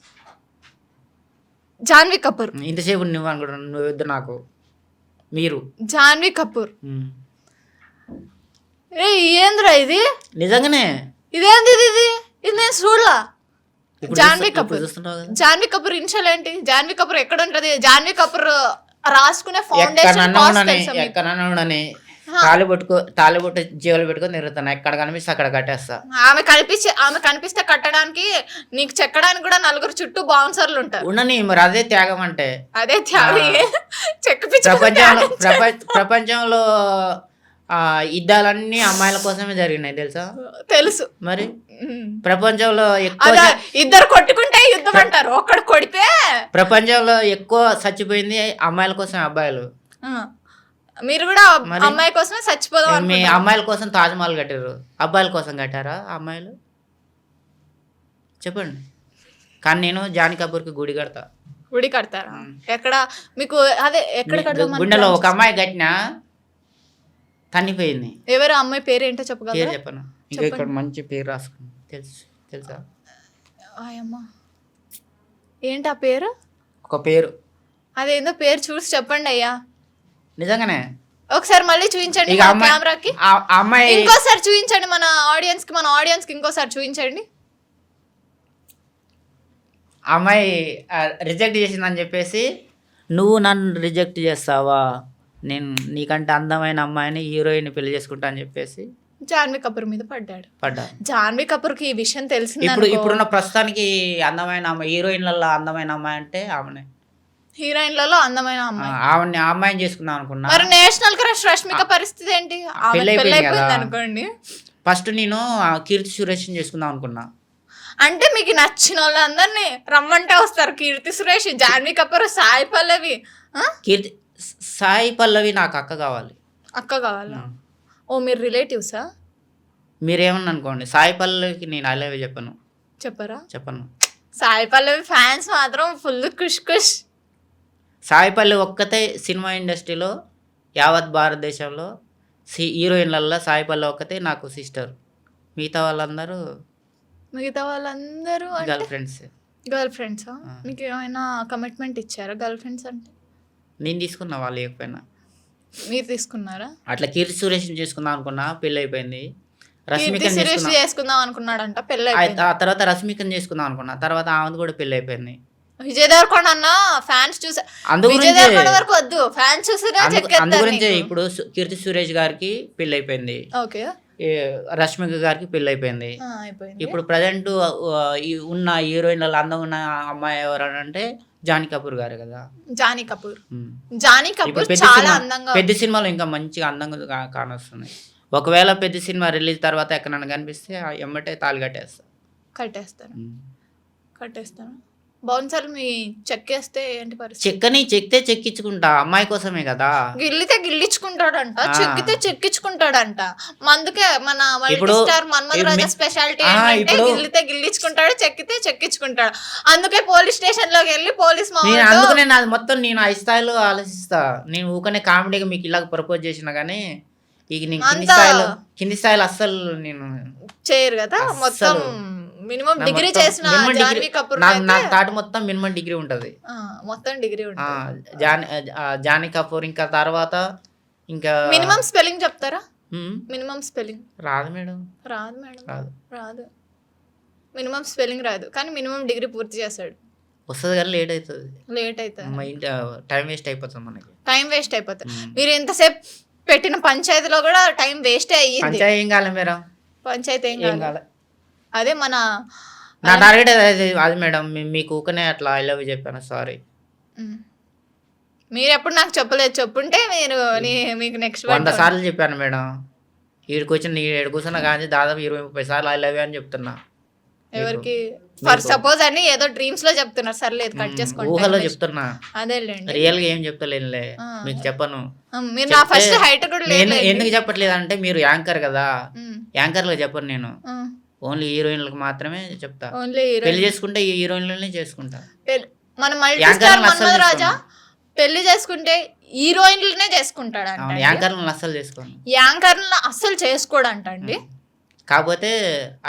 జాన్వీ కపూర్. ఇంతసేపు నువ్వు అనుకుంటున్నావు, నువ్వు వద్దు నాకు. మీరు జాన్వీ కపూర్. ఏంద్రా ఇది? నిజంగానే ఇదేంది? ఇది నేను చూడలా. జాన్వీ కపూర్ ఇన్షియల్ ఏంటి? జాన్వీ కపూర్ ఎక్కడ ఉంటది? జాన్వీ కపూర్ రాసుకునే ఫౌండేషన్ తాళిబొట్టు జీవులు పెట్టుకొని తిరుగుతాను. ఎక్కడ కనిపిస్తే అక్కడ కట్టేస్తా. ఆమె కనిపిస్తే కట్టడానికి, నీకు చెక్కడానికి కూడా 4 చుట్టూ బౌన్సర్లు ఉంటారు. ఉండని, మరి అదే త్యాగం అంటే. అదే త్యాగం. ప్రపంచంలో యుద్ధాలన్నీ అమ్మాయిల కోసమే జరిగినాయి, తెలుసా? తెలుసు. మరి ప్రపంచంలో ఇద్దరు కొట్టుకుంటే యుద్ధం అంటారు, ఒక్కడు కొడితే. ప్రపంచంలో ఎక్కువ చచ్చిపోయింది అమ్మాయిల కోసం, అబ్బాయిలు. మీరు కూడా అమ్మాయి కోసమే చచ్చిపోదాం. మీ అమ్మాయిల కోసం తాజ్మహల్ కట్టారు, అబ్బాయిల కోసం కట్టారా అమ్మాయిలు? చెప్పండి. కానీ నేను జానీ కపూర్కి గుడి కడతా. గుడి కడతారా? ఎక్కడ మీకు? అదే ఎక్కడ కడతాం? గుండెలో ఒక అమ్మాయి కట్టినా తన్నిపోయింది. ఎవరు అమ్మాయి పేరు ఏంటో చెప్పగలరా? చెప్పను. ఇంకా ఇక్కడ మంచి పేరు రాసుకుని తెలుసా? ఏంటి ఆ పేరు? ఒక పేరు. అదేందో పేరు చూసి చెప్పండి అయ్యా. నిజంగానే ఒకసారి మళ్ళీ చూపించండి కెమెరాకి. అమ్మాయి ఇంకోసారి చూపించండి మన ఆడియన్స్ కి ఇంకోసారి చూపించండి. అమ్మాయి రిజెక్ట్ చేసిందని చెప్పేసి, నువ్వు నన్ను రిజెక్ట్ చేస్తావా, నేను నీకంటే అందమైన అమ్మాయిని హీరోయిన్ పెళ్లి చేసుకుంటా అని చెప్పేసి జాన్వీ కపూర్ మీద పడ్డా. జాన్వీ కపూర్ కి ఈ విషయం తెలిసింది. ఇప్పుడున్న ప్రస్తుతానికి అందమైన అమ్మాయి, హీరోయిన్లలో అందమైన అమ్మాయి అంటే ఆమెనే. హీరోయిన్లలో అందమైన అమ్మాయి, అమ్మాయిని చేసుకుందాం అనుకున్నా. మరి నేషనల్ క్రష్ రష్మిక పరిస్థితి ఏంటి? పెళ్ళైపోయింది అనుకోండి. ఫస్ట్ నేను కీర్తి సురేష్ చేసుకుందాం అనుకున్నా. అంటే మీకు నచ్చిన వాళ్ళందరినీ రమ్మంటే వస్తారు. కీర్తి సురేష్, జాన్వీ కపూర్, సాయి పల్లవి. సాయి పల్లవి నాకు అక్క కావాలి. అక్క కావాలా? ఓ మీరు రిలేటివ్సా? మీరేమన్నా అనుకోండి, సాయి పల్లవికి నేను ఐ లవ్ యూ చెప్పను. సాయి పల్లవి ఫ్యాన్స్ మాత్రం ఫుల్ ఖుష్. సాయి పల్లవి ఒక్కతే సినిమా ఇండస్ట్రీలో, యావత్ భారతదేశంలో హీరోయిన్లలో సాయి పల్లవి ఒక్కతే నాకు సిస్టర్. మిగతా వాళ్ళందరూ గర్ల్ ఫ్రెండ్స్. మీకు ఏమైనా కమిట్మెంట్ ఇచ్చారా గర్ల్ ఫ్రెండ్స్ అంటే? నేను తీసుకున్నా, వాళ్ళు లేకపోయినా. మీరు తీసుకున్నారా? అట్లా కీర్తి సురేష్ చేసుకుందాం అనుకున్నా, పెళ్ళి అయిపోయింది. రష్మికని చేసుకుందాం అనుకున్నాడంట, పెళ్ళి అయిపోయింది. ఆ తర్వాత రష్మికని చేసుకుందాం అనుకున్నా, తర్వాత ఆమెది కూడా పెళ్ళి అయిపోయింది. విజయ్ దేవరకొండ అన్న ఫ్యాన్స్ చూసా, విజయ్ దేవరకొండ వరకు వద్దు, ఫ్యాన్స్ చూసినా అందుగురించే ఇప్పుడు కీర్తి సురేష్ గారికి పెళ్ళి అయిపోయింది. ఓకే, రష్మిక గారికి పెళ్ళి అయిపోయింది. అయిపోయింది. ఇప్పుడు ప్రజెంట్ ఉన్న హీరోయిన్లలో అందంగా ఉన్న అమ్మాయి ఎవరంటే జానీ కపూర్ గారు కదా. జానీ కపూర్ ఇప్పుడు చాలా అందంగా పెద్ద సినిమాలో ఇంకా మంచిగా అందంగా కానొస్తుంది. ఒకవేళ పెద్ద సినిమా రిలీజ్ తర్వాత ఎక్కడైనా కనిపిస్తే ఎమ్మటే తాళి కట్టేస్తాను. బౌన్సర్ మీ చెక్కేస్తే ఏంటి పరిస్థితి? చెక్కితే చెక్కించుకుంటా, అమ్మాయి కోసమే కదా. గిల్లితే గిల్లించుకుంటాడంట, చెక్కితే చెక్కించుకుంటాడంట. అందుకే మన మల్టీ స్టార్ మన్మథ్ రాజా స్పెషాలిటీ ఏంటంటే గిల్లితే గిల్లించుకుంటాడు, చెక్కితే చెక్కించుకుంటాడు. అందుకే పోలీస్ స్టేషన్ లోకి వెళ్ళి పోలీస్ అందుకనే నాది మొత్తం నేను హై స్థాయిలో ఆలోచిస్తా. నేను ఊకనే కామెడీగా మీకు ఇలా ప్రపోజ్ చేసిన కానీ ఇక కింది స్థాయిలో అస్సలు నేను చేయరు కదా. మొత్తం మినిమం డిగ్రీ చేసిన జాన్వీ కపూర్ నా థాట్ మొత్తం మినిమం డిగ్రీ ఉంటది. మొత్తం డిగ్రీ ఉంటది. జానీ కపూర్ ఇంకా తర్వాత ఇంకా మినిమం స్పెల్లింగ్ చెప్తారా? మినిమం స్పెల్లింగ్ రాదు మేడం. రాదు. మినిమం స్పెల్లింగ్ రాదు కానీ మినిమం డిగ్రీ పూర్తి చేశాడు. వస్తుంది కానీ లేట్ అవుతుంది. టైం వేస్ట్ అయిపోతుంది మనకి. మీరు ఎంతసేపు పెట్టిన పంచాయతీలో కూడా టైం వేస్ట్ అయ్యింది. పంచాయతీ ఏం కాలే మేడం. పంచాయతీ ఏం కాలే. అదే మన నా టార్గెట్ అది మేడం. మీకు ఊకనే అట్లా ఐ లవ్ యూ చెప్పాను, సారీ. మీరు ఎప్పుడు నాకు చెప్పలేదు. చెప్పుంటే మీరు మీకు నెక్స్ట్ 100 సార్లు చెప్పాను మేడం. ఈడు కూర్చున్నా కానీ దాదాపు 20-30 సార్లు ఐ లవ్ యూ అని చెప్తున్నా. ఎవరికి? ఫర్ సపోజ్ అని ఏదో డ్రీమ్స్ లో చెప్తున్నారు. సర్లేదు, కట్ చేసుకోండి. ఊహలో చెప్తున్నా, అదేలేండి. రియల్ గా ఏం చెప్తలేనులే, మీకు చెప్పను. మీరు నా ఫస్ట్ హైట్ కూడా లేదు. ఎందుకు చెప్పట్లేదు అంటే మీరు యాంకర్ కదా, యాంకర్ లో చెప్పను నేను. ఓన్లీ హీరోయిన్లకు మాత్రమే చెప్తా. పెళ్లి చేసుకుంటే ఈ హీరోయిన్లనే చేసుకుంటా. మన మల్టీ స్టార్ మన్మథ్ రాజా పెళ్లి చేసుకుంటే హీరోయిన్లనే చేసుకుంటాడు. యాంకర్లను అస్సలు చేసుకోను. యాంకర్లను అస్సలు చేసుకోడంట అండి. కాకపోతే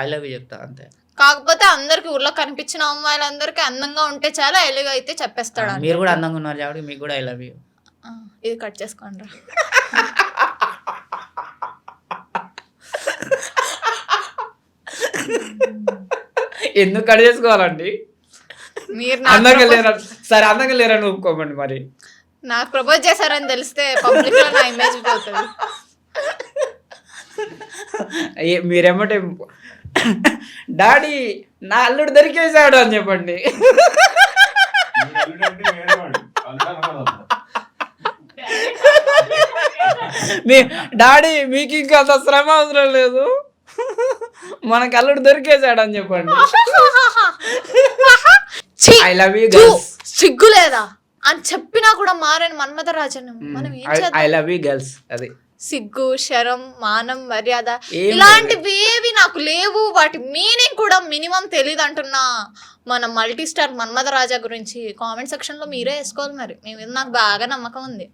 ఐ లవ్ యూ చెప్తా అంతే. కాకపోతే అందరికి ఊర్లో కనిపించిన అమ్మాయిలందరికి అందంగా ఉంటే చాలా ఐ లవ్ యూ అయితే చెప్పేస్తాడు. మీరు కూడా అందంగా ఉన్నారు కాబట్టి మీకు కూడా ఐ లవ్ యూ. ఇది కట్ చేసుకోండి. ఎందుకు కట్ చేసుకోవాలండి? మీరు అందంగా లేరని సరే, అందంగా లేరని ఒప్పుకోమండి. మరి నాకు ప్రపోజ్ చేశారని తెలిస్తే పబ్లిక్ లో నా ఇమేజ్ పోతుంది. మీరేమంటే డాడీ నా అల్లుడు దొరికేసాడు అని చెప్పండి. డాడీ మీకు ఇంకా అంత శ్రమ అవసరం లేదు, మనకు అల్లుడు దొరికేసాడు అని చెప్పండి. I love you girls. సిగ్గు లేదా అని చెప్పినా కూడా మారని మన్మథ రాజన్ మనం ఏం చేద్దాం? I love you girls. అది సిగ్గు, శరం, మానం, మర్యాద ఇలాంటివి ఏవి నాకు లేవు. వాటి మీనింగ్ కూడా మినిమం తెలియదు అంటున్నా. మన మల్టీ స్టార్ మన్మథ రాజా గురించి కామెంట్ సెక్షన్ లో మీరే వేసుకోవాలి. మరి మీ మీద నాకు బాగా నమ్మకం ఉంది.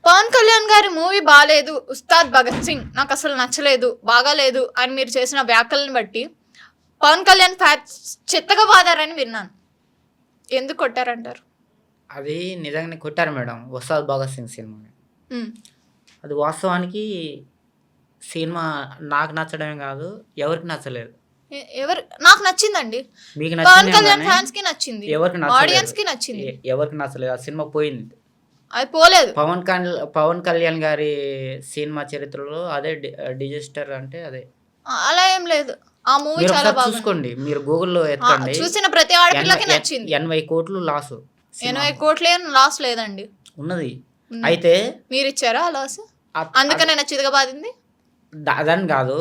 పవన్ కళ్యాణ్ గారి మూవీ బాగాలేదు, ఉస్తాద్ భగత్ సింగ్ నాకు అసలు నచ్చలేదు, బాగాలేదు అని మీరు చేసిన వ్యాఖ్యలను బట్టి పవన్ కళ్యాణ్ ఫ్యాన్స్ చెత్తగా బాధారని విన్నాను. ఎందుకు కొట్టారంటారు? అది నిజంగానే కొట్టారు మేడం. ఉస్తాద్ భగత్ సింగ్ సినిమా అది వాస్తవానికి సినిమా నాకు నచ్చడమే కాదు, ఎవరికి నచ్చలేదు. నాకు నచ్చిందండి. మీకు పవన్ కళ్యాణ్ ఫ్యాన్స్ కి నచ్చింది, ఎవరికి ఆడియన్స్ కి నచ్చింది. ఎవరికి నచ్చలేదు. ఆ సినిమా పోయింది, అది పోలేదు. పవన్ కళ్యాణ్ గారి సినిమా చరిత్రలో అదే డిజాస్టర్ అంటే అదే. అలా ఏం లేదు. ఆ మూవీ చాలా బాగుంది. చూసుకోండి, మీరు గూగుల్లో ఎత్తండి. చూసిన ప్రతి ఆడపిల్లకి నచ్చింది. 80 కోట్లు లాస్. 80 కోట్లే లాస్ లేదండి, ఉన్నది. అయితే మీరు ఇచ్చారా ఆ లాస్? అందుకనే నచ్చిదిగా బాధింది. అదని కాదు.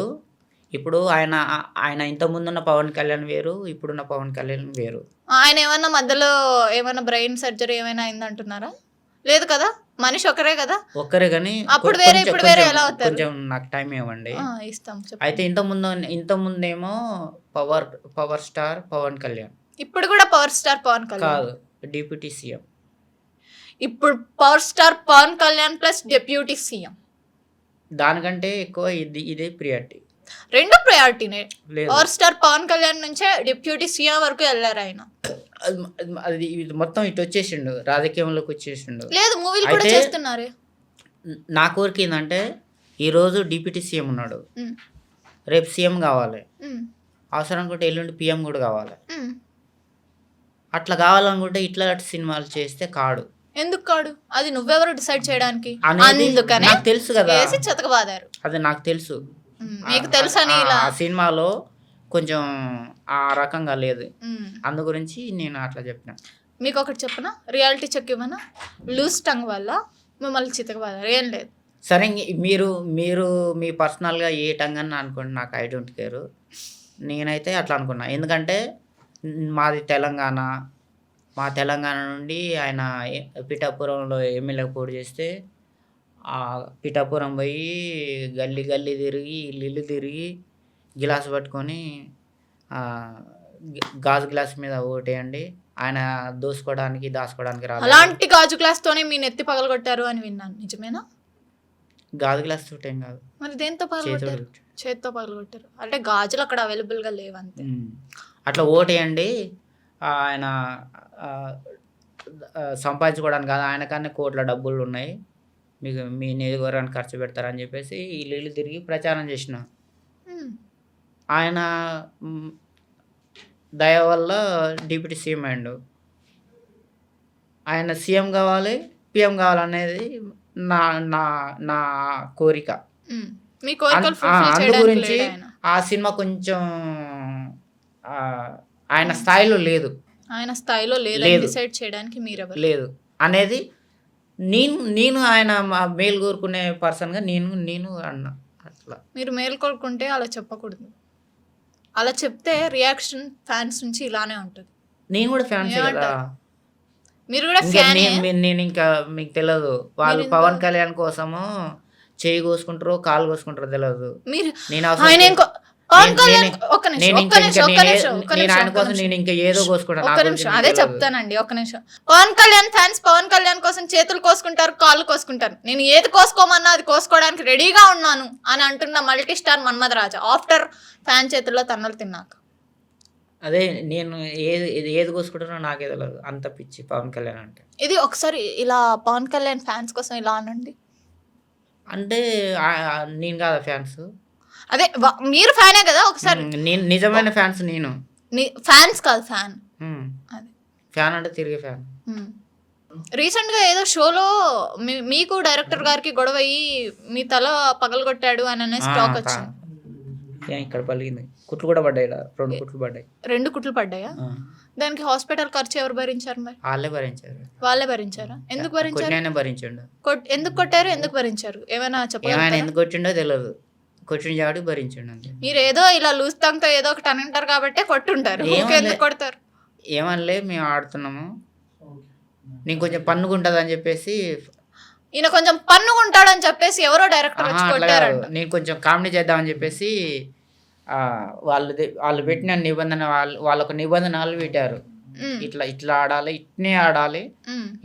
ఇప్పుడు ఆయన ఇంత ముందున్న పవన్ కళ్యాణ్ వేరు, ఇప్పుడున్న పవన్ కళ్యాణ్ వేరు. ఆయన ఏమన్నా మధ్యలో ఏమన్నా బ్రెయిన్ సర్జరీ ఏమైనా అయిందంటున్నారా? లేదు కదా, మనిషి ఒకరే కదా. ఒక్కరే కానీ అప్పుడు వేరే ఇప్పుడు వేరే ఎలా అవుతారు? కొంచెం నాకు టైం ఇవ్వండి, ఇస్తాం. అయితే ఇంత ముందేమో పవర్ స్టార్ పవన్ కళ్యాణ్, ఇప్పుడు కూడా పవర్ స్టార్ పవన్ కళ్యాణ్ కాదు, డిప్యూటీ సీఎం. ఇప్పుడు power star Pawan Kalyan plus deputy CM. దానికంటే ఎక్కువ ఇదే ప్రియారిటీ. రెండు ప్రయారిటీనే. పవర్ స్టార్ పవన్ కళ్యాణ్ నుంచే డిప్యూటీ సీఎం వరకు వెళ్ళారు ఆయన. అది మొత్తం ఇటు వచ్చేసిండు, రాజకీయంలోకి వచ్చేసిండు. లేదు, మూవీలు కూడా చేస్తున్నారు. నా కోరిక ఏంటంటే ఈరోజు డిప్యూటీ సీఎం ఉన్నాడు, రేపు సీఎం కావాలి, అవసరం అనుకుంటే ఎల్లుండి పిఎం కూడా కావాలి. అట్లా కావాలనుకుంటే ఇట్లా సినిమాలు చేస్తే కాడు. ఎందుకు కాడు? అది నువ్వెవరు డిసైడ్ చేయడానికి? నాకు తెలుసు కదా, చెతకబాదారు. అది నాకు తెలుసు. మీకు తెలుసని ఇలా ఆ సినిమాలో కొంచెం ఆ రకంగా లేదు. మ్మ్. అందు గురించి నేను అట్లా చెప్పిన. మీకు ఒకటి చెప్పనా, రియాలిటీ చెక్ ఇవ్వనా, లూజ్ టంగ్ వల్ల మిమ్మల్ని చితకబడారు, ఏం లేదు. సరే మీరు మీరు మీ పర్సనల్గా ఏ టంగ్ అని అనుకోండి, నాకు ఐ డోంట్ కేర్. నేనైతే అట్లా అనుకున్నా. ఎందుకంటే మాది తెలంగాణ. మా తెలంగాణ నుండి ఆయన పిఠాపురంలో ఎమ్మెల్యేగా పోటీ చేస్తే పిఠాపురం పోయి గల్లీ గల్లీ తిరిగి ఇల్లు తిరిగి గిలాసు పట్టుకొని గాజు గ్లాస్ మీద ఓటేయండి, ఆయన దోసుకోవడానికి దాచుకోవడానికి రాలేదు. అలాంటి గాజు గ్లాస్ తోనే మీ నెత్తి పగలగొట్టారు అని విన్నాను, నిజమేనా? గాజు గ్లాస్ తోటేం కాదు, మరి దేంతో పగలగొట్టారు? చేత్తో పగలగొట్టారు. అంటే గాజులు అక్కడ అవైలబుల్ గా లేవంతే. అట్లా ఓటేయండి, ఆయన సంపాదించుకోవడానికి కాదు, ఆయన కన్నా కోట్ల డబ్బులు ఉన్నాయి, మీకు మీ నియోజకవర్గానికి ఖర్చు పెడతారని చెప్పేసి ఇల్లు తిరిగి ప్రచారం చేసిన. ఆయన దయ వల్ల డిప్యూటీ సీఎం అయ్యిండు. ఆయన సీఎం కావాలి, పిఎం కావాలనేది నా నా నా కోరిక. మీ కోరికలు fulfill అందు చేయడానికి గురించి లేడు ఆయన. ఆ సినిమా కొంచెం ఆయన స్థాయిలో లేదు ఆయన స్థాయిలో లేదని లేదు. డిసైడ్ చేయడానికి మీరెవరు? లేదు అనేది నేను ఆయన మేలు కోరుకునే పర్సన్గా నేను అన్నా. అట్లా మీరు మేల్కొల్కుంటే అలా చెప్పకూడదు. అలా చెప్తే రియాక్షన్ ఫ్యాన్స్ నుంచి ఇలానే ఉంటుంది. నేను కూడా ఫ్యాన్స్ కదా. ఏమంటారు? మీరు కూడా ఇంకా ఫ్యానే. నేను ఇంకా మీకు తెలియదు, వాళ్ళు మీరు పవన్ కళ్యాణ్ కోసము చేయి కోసుకుంటారో కాలు కోసుకుంటారో తెలియదు. మీరు నేను ఆయన ఇంకో పవన్ కళ్యాణ్ నేను ఒక్క నిమిషం, నేను ఒక్క నిమిషం, ఒక్క నిమిషం, ఒక్క నేను ఆయన నిమిషం, కోసం నేను ఇంకా ఏదో కోసుకుంటాను. ఒక్క నిమిషం, అదే చెప్తానండి. ఒక్క నిమిషం. పవన్ కళ్యాణ్ ఫ్యాన్స్ పవన్ కళ్యాణ్ కోసం చేతులు కోసుకుంటారు, కాళ్ళు కోసుకుంటారు. నేను ఏది కోసుకోమన్నా అది కోసుకోవడానికి రెడీగా ఉన్నాను అని అంటున్న మల్టీ స్టార్ మన్మథ రాజా ఆఫ్టర్ ఫ్యాన్ చేతుల్లో తన్నులు తిన్నాక. అదే నేను ఏది కోసుకుంటానో నాకే తెలియదు, అంత పిచ్చి పవన్ కళ్యాణ్ అంటే. ఇది ఒకసారి ఇలా పవన్ కళ్యాణ్ ఫ్యాన్స్ కోసం ఇలా అనండి. అంటే నేను కాదా ఫ్యాన్స్, అదే మీరు ఫ్యానే కదా. ఒకసారి నేను నిజమైన ఫ్యాన్స్. నేను ఫ్యాన్స్ కాదు, ఫ్యాన్. అదే ఫ్యాన్ అంటే తిరిగే ఫ్యాన్. రీసెంట్ గా ఏదో షోలో మీకు డైరెక్టర్ గారికి గొడవ అయ్యి మీ తల పగలగొట్టాడు అని అనేసి టాక్ వచ్చింది. ఇక్కడ పలిగింది, కుట్లు కూడా పడ్డాయి, 2 కుట్లు పడ్డాయి. 2 కుట్లు పడ్డాయా? దానికి హాస్పిటల్ ఖర్చు ఎవరు భరించారు? మరి వాళ్ళే భరించారు. వాళ్ళే భరించారా? ఎందుకు భరించారు? కొట్టిన భరించండు. ఎందుకు కొట్టారు? ఎందుకు భరించారు? ఏమైనా ఏమైనా ఎందుకు కొట్టిండో తెలియదు, కొట్టిన కాబట్టి భరించండు అంతే. మీరు ఏదో ఇలా లూజ్ తంతో ఏదో ఒకటి అని అంటారు కాబట్టి కొట్టుంటారు. ఎందుకు కొడతారు? ఏమనలే, మేము ఆడుతున్నాము, నీకు కొంచెం పన్నుకుంటది అని చెప్పేసి. ఈయన కొంచెం పన్నుకుంటాడని చెప్పేసి ఎవరో డైరెక్టర్ వచ్చి కొట్టారంట. నేను కొంచెం కామెడీ చేద్దామని చెప్పేసి వాళ్ళు పెట్టిన నిబంధన, వాళ్ళొక నిబంధనలు పెట్టారు. ఇట్లా ఆడాలి, ఇట్నే ఆడాలి,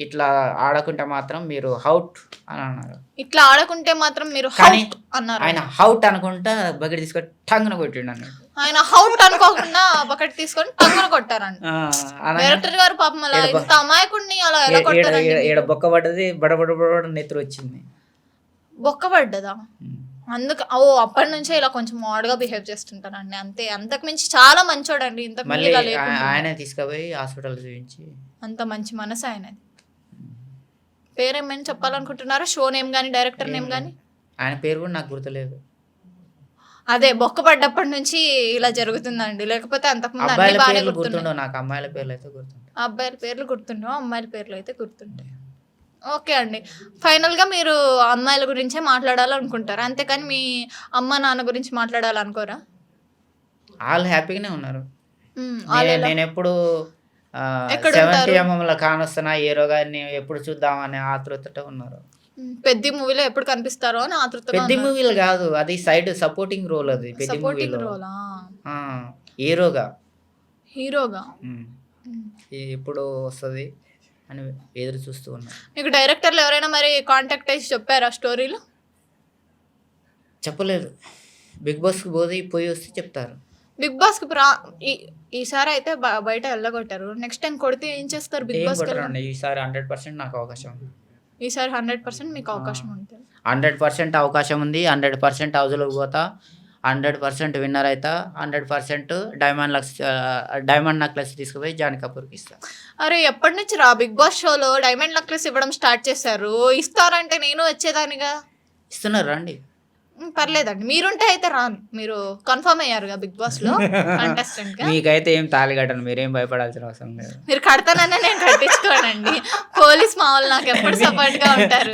ఇట్లా ఆడకుంటే మాత్రం మీరు హౌట్ అని అన్నారు. ఇట్లా ఆడకుంటే మాత్రం మీరు కానీ అన్నారు. ఆయన హౌట్ అనుకుంటా బకెట్ తీసుకొని టంగున కొట్టిండు అన్నట్టు. ఆయన హౌట్ అనుకోకుండా బకెట్ తీసుకొని టంగున కొట్టారంట. డైరెక్టర్ గారు పాపం అలా ఇంత అమాయకుడిని అలా ఎలా కొట్టారండి? ఈడ బొక్క పడ్డది, బడబడ నెత్తురు వచ్చింది. బొక్క పడ్డదా? అందుకు అప్పటి నుంచే ఇలా కొంచెం మాడ్గా బిహేవ్ చేస్తుంటారండి, అంతే. అంతకు మించి చాలా మంచోడండి. ఇంతకు మళ్ళీ ఆయన తీసుకుపోయి హాస్పిటల్ చూపించి. అంత మంచి మనసు ఆయనది. పేరేమైనా చెప్పాలనుకుంటున్నారా? షో నేమ్ కానీ డైరెక్టర్ నేమ్ కానీ? ఆయన పేరు కూడా నాకు గుర్తులేదు. అదే బొక్క పడ్డప్పటి నుంచి ఇలా జరుగుతుందండి, లేకపోతే అంతకుముందు అన్ని అబ్బాయిల బాగానే పేర్లు గుర్తుండే. గుర్తుండవు నాకు, అమ్మాయిల పేర్లు అయితే గుర్తుంటాయి. అబ్బాయిల పేర్లు గుర్తుండవు, అమ్మాయిల పేర్లు అయితే గుర్తుంటాయి. ఓకే అండి, ఫైనల్గా మీరు అమ్మాయిల గురించే మాట్లాడాలనుకుంటారు, అంతేకాని మీ అమ్మ నాన్న గురించి మాట్లాడాలనుకోరా? వాళ్ళు హ్యాపీగానే ఉన్నారు. నేను ఎప్పుడు ఎక్కడ 70 ఎంఎంలో కానొస్తున్నా హీరో గారిని ఎప్పుడు చూద్దామని ఆతృతతో ఉన్నారు. పెద్ద మూవీలో ఎప్పుడు కనిపిస్తారో అని ఆతృతగా. పెద్ద మూవీలు కాదు, అది సైడ్ సపోర్టింగ్ రోల్. అది పెద్ద సపోర్టింగ్ మూవీలో రోలా? హీరోగా ఎప్పుడు వస్తుంది అని ఎదురు చూస్తూ ఉన్నారు. మీకు డైరెక్టర్లు ఎవరైనా మరి కాంటాక్ట్ అయ్యి చెప్పారా స్టోరీలు? చెప్పలేదు, బిగ్ బాస్కి పోయి వస్తే చెప్తారు. బిగ్ బాస్కి ఈసారి అయితే బయట వెళ్ళగొట్టారు, నెక్స్ట్ టైం కొడితే ఏం చేస్తారు? బిగ్ బాస్ ఈసారి 100% నాకు అవకాశం ఉంది. ఈసారి 100% మీకు అవకాశం ఉంటుంది. 100% అవకాశం ఉంది. 100% హౌస్లోకి పోతా, 100% విన్నర్ అవుతా, 100% డైమండ్ నెక్లెస్ తీసుకుపోయి జానీ కపూర్కి ఇస్తా. అరే ఎప్పటి నుంచి రా బిగ్ బాస్ షోలో డైమండ్ నెక్లెస్ ఇవ్వడం స్టార్ట్ చేశారు? ఇస్తారంటే నేను వచ్చేదానిగా. ఇస్తున్నారు రండి. పర్లేదండి, మీరుంటే అయితే రాను. మీరు కన్ఫర్మ్ అయ్యారుగా బిగ్ బాస్ లో కంటెస్టెంట్ గా. మీకైతే ఏం తాళి కట్టను, మీరేం భయపడాల్సిన అవసరం లేదు. మీరు కడతానన్నా నేను కట్టించుకోనండి. పోలీస్ మా వాళ్ళు నాకు ఎప్పుడు సపోర్ట్ గా ఉంటారు.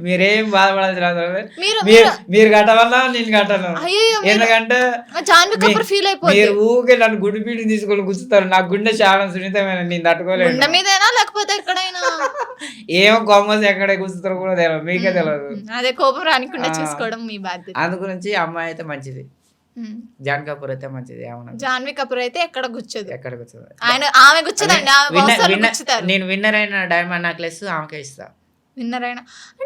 మీరేం బాధపడాల్సిన అవసరం లేదు. మీరు మీరు కట్టమన్నా నేను కట్టను. అయ్యో ఎందుకంటే జాన్వి కపూర్ ఫీల్ అయిపోతుంది. మీరు ఊకే నన్ను గుడి పీడి తీసుకొని కూర్చుతారు. నాకు గుండె చాలా సున్నితమైన, నేను తట్టుకోలేను. గుండె మీదేనా లేకపోతే ఎక్కడైనా ఏమో కొమ్మస్ ఎక్కడ కూర్చుతారో కూడా తెలియదు, మీకే తెలియదు. అదే కోపం రానికుండా చూసుకోవడం మీ బాధ్యత. అందు గురించి అమ్మాయి అయితే మంచిది, జాన్వి కపూర్ అయితే మంచిది. ఏమన్నా జాన్వి కపూర్ అయితే ఎక్కడ గుచ్చదు, ఎక్కడ కూర్చోదు. ఆమె గుచ్చదండి, ఆమె బాక్సర్లు గుచ్చుతారు. నేను విన్నర్ అయిన డైమండ్ నెక్లెస్ ఆమెకే ఇస్తా. విన్నర్ అయినా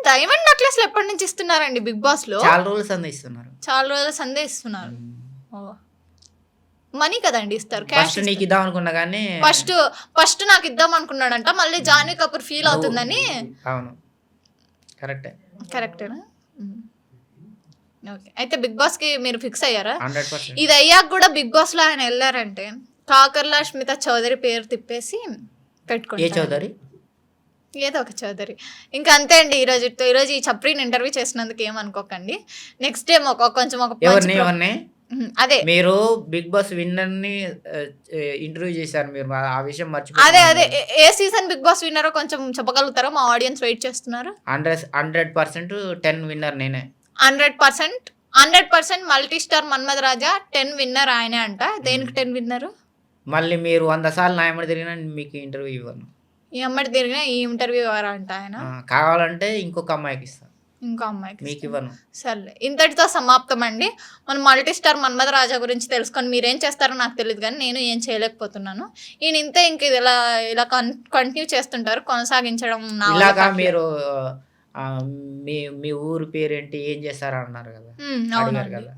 డైమండ్ నెక్లెస్లు ఎప్పటి నుంచి ఇస్తున్నారండి బిగ్ బాస్ లో? చాలా రోజులు సందే ఇస్తున్నారు. చాలా రోజుల సందే ఇస్తున్నారు. ఓ మనీ కదండి ఇస్తారు, ఫస్ట్ క్యాష్. నీకు ఇద్దాం అనుకున్నా కానీ ఫస్ట్ నాకు ఇద్దాం అనుకున్నాడంట, మళ్ళీ జాన్వి కపూర్ ఫీల్ అవుతుందని. అవును, కరెక్టే. కరెక్టేనా? ఓకే, అయితే బిగ్ బాస్ కి మీరు ఫిక్స్ అయ్యారా? 100%. ఇది అయ్యాక కూడా బిగ్ బాస్ లో ఆయన వెళ్ళారంటే కాకర్ల అష్మిత చౌదరి పేరు తిప్పేసి పెట్టుకుంటారు. ఏ చౌదరి? ఏదో ఒక చౌదరి. ఇంకా అంతే అండి. ఈరోజు ఈ చప్రీని ఇంటర్వ్యూ చేసినందుకు ఏమనుకోకండి. నెక్స్ట్ టైం కొంచెం ఎవరిని అదే మీరు బిగ్ బాస్ విన్నర్ ని ఇంటర్వ్యూ చేశారు, మీరు ఆ విషయం అదే మర్చిపోయారు. ఏ సీజన్ బిగ్ బాస్ విన్నరో కొంచెం చెప్పగలుగుతారా? మా ఆడియన్స్ వెయిట్ చేస్తున్నారు. 100% 10 విన్నర్ నేనే. 100% మల్టీ స్టార్ మన్మథ్ రాజా 10 విన్నర్ ఆయనే అంట. దేనికి 10 విన్నర్? మళ్ళీ మీరు 100 సార్లు నా ఎమ్మడి తిరిగినా మీకు ఇంటర్వ్యూ ఇవ్వను. ఈ అమ్మాయి తిరిగినా ఈ ఇంటర్వ్యూ ఎవరా అంట ఆయన. కావాలంటే ఇంకొక అమ్మాయికి ఇస్తాను, ఇంకో అమ్మాయికి మీకు ఇవ్వను. సర్లే, ఇంతటితో సమాప్తం అండి. మనం మల్టీ స్టార్ మన్మథ్ రాజా గురించి తెలుసుకొని మీరేం చేస్తారో నాకు తెలియదు, కానీ నేను ఏం చేయలేకపోతున్నాను. ఈయన ఇంతే, ఇంక ఇది ఇలా కంటిన్యూ చేస్తుంటారు, కొనసాగించడం నా వల్ల ఇలాగా కావట్లేదు. మీరు మీ ఊరు పేరేంటి, ఏం చేస్తారా అన్నారు కదా, అడిగారు అవునండి, కదా.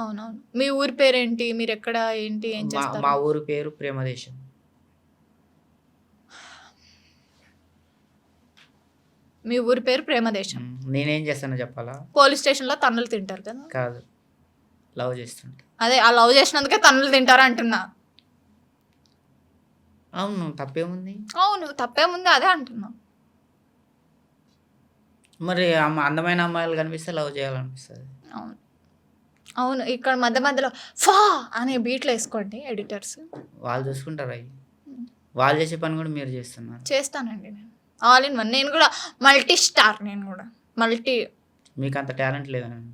అవునవును. మీ ఊరి పేరేంటి, మీరు ఎక్కడ ఏంటి, ఏం మా చేస్తారు? ఊరు పేరు ప్రేమదేశం. మీ ఊరి పేరు ప్రేమదేశం. నేనేం చేస్తానో చెప్పాలా? పోలీస్ స్టేషన్ లో తన్నులు తింటారు కదా. కాదు, లవ్ చేస్తుంటా. అదే ఆ లవ్ చేసినందుకే తన్నులు తింటారు అంటున్నా. అవును, తప్పేముంది? అవును, తప్పేముంది, అదే అంటున్నా. మరి అందమైన అమ్మాయిలు కనిపిస్తే లవ్ చేయాలనిపిస్తుంది. అవును అవును, ఇక్కడ మధ్యలో ఫా అనే బీట్లు వేసుకోండి ఎడిటర్స్. వాళ్ళు చూసుకుంటారు, అవి వాళ్ళు చేసే పని కూడా మీరు చేస్తున్నారు. చేస్తానండి నేను, ఆల్ ఇన్ వన్. నేను కూడా మల్టీ స్టార్, నేను కూడా మల్టీ. మీకు అంత టాలెంట్ లేదండి.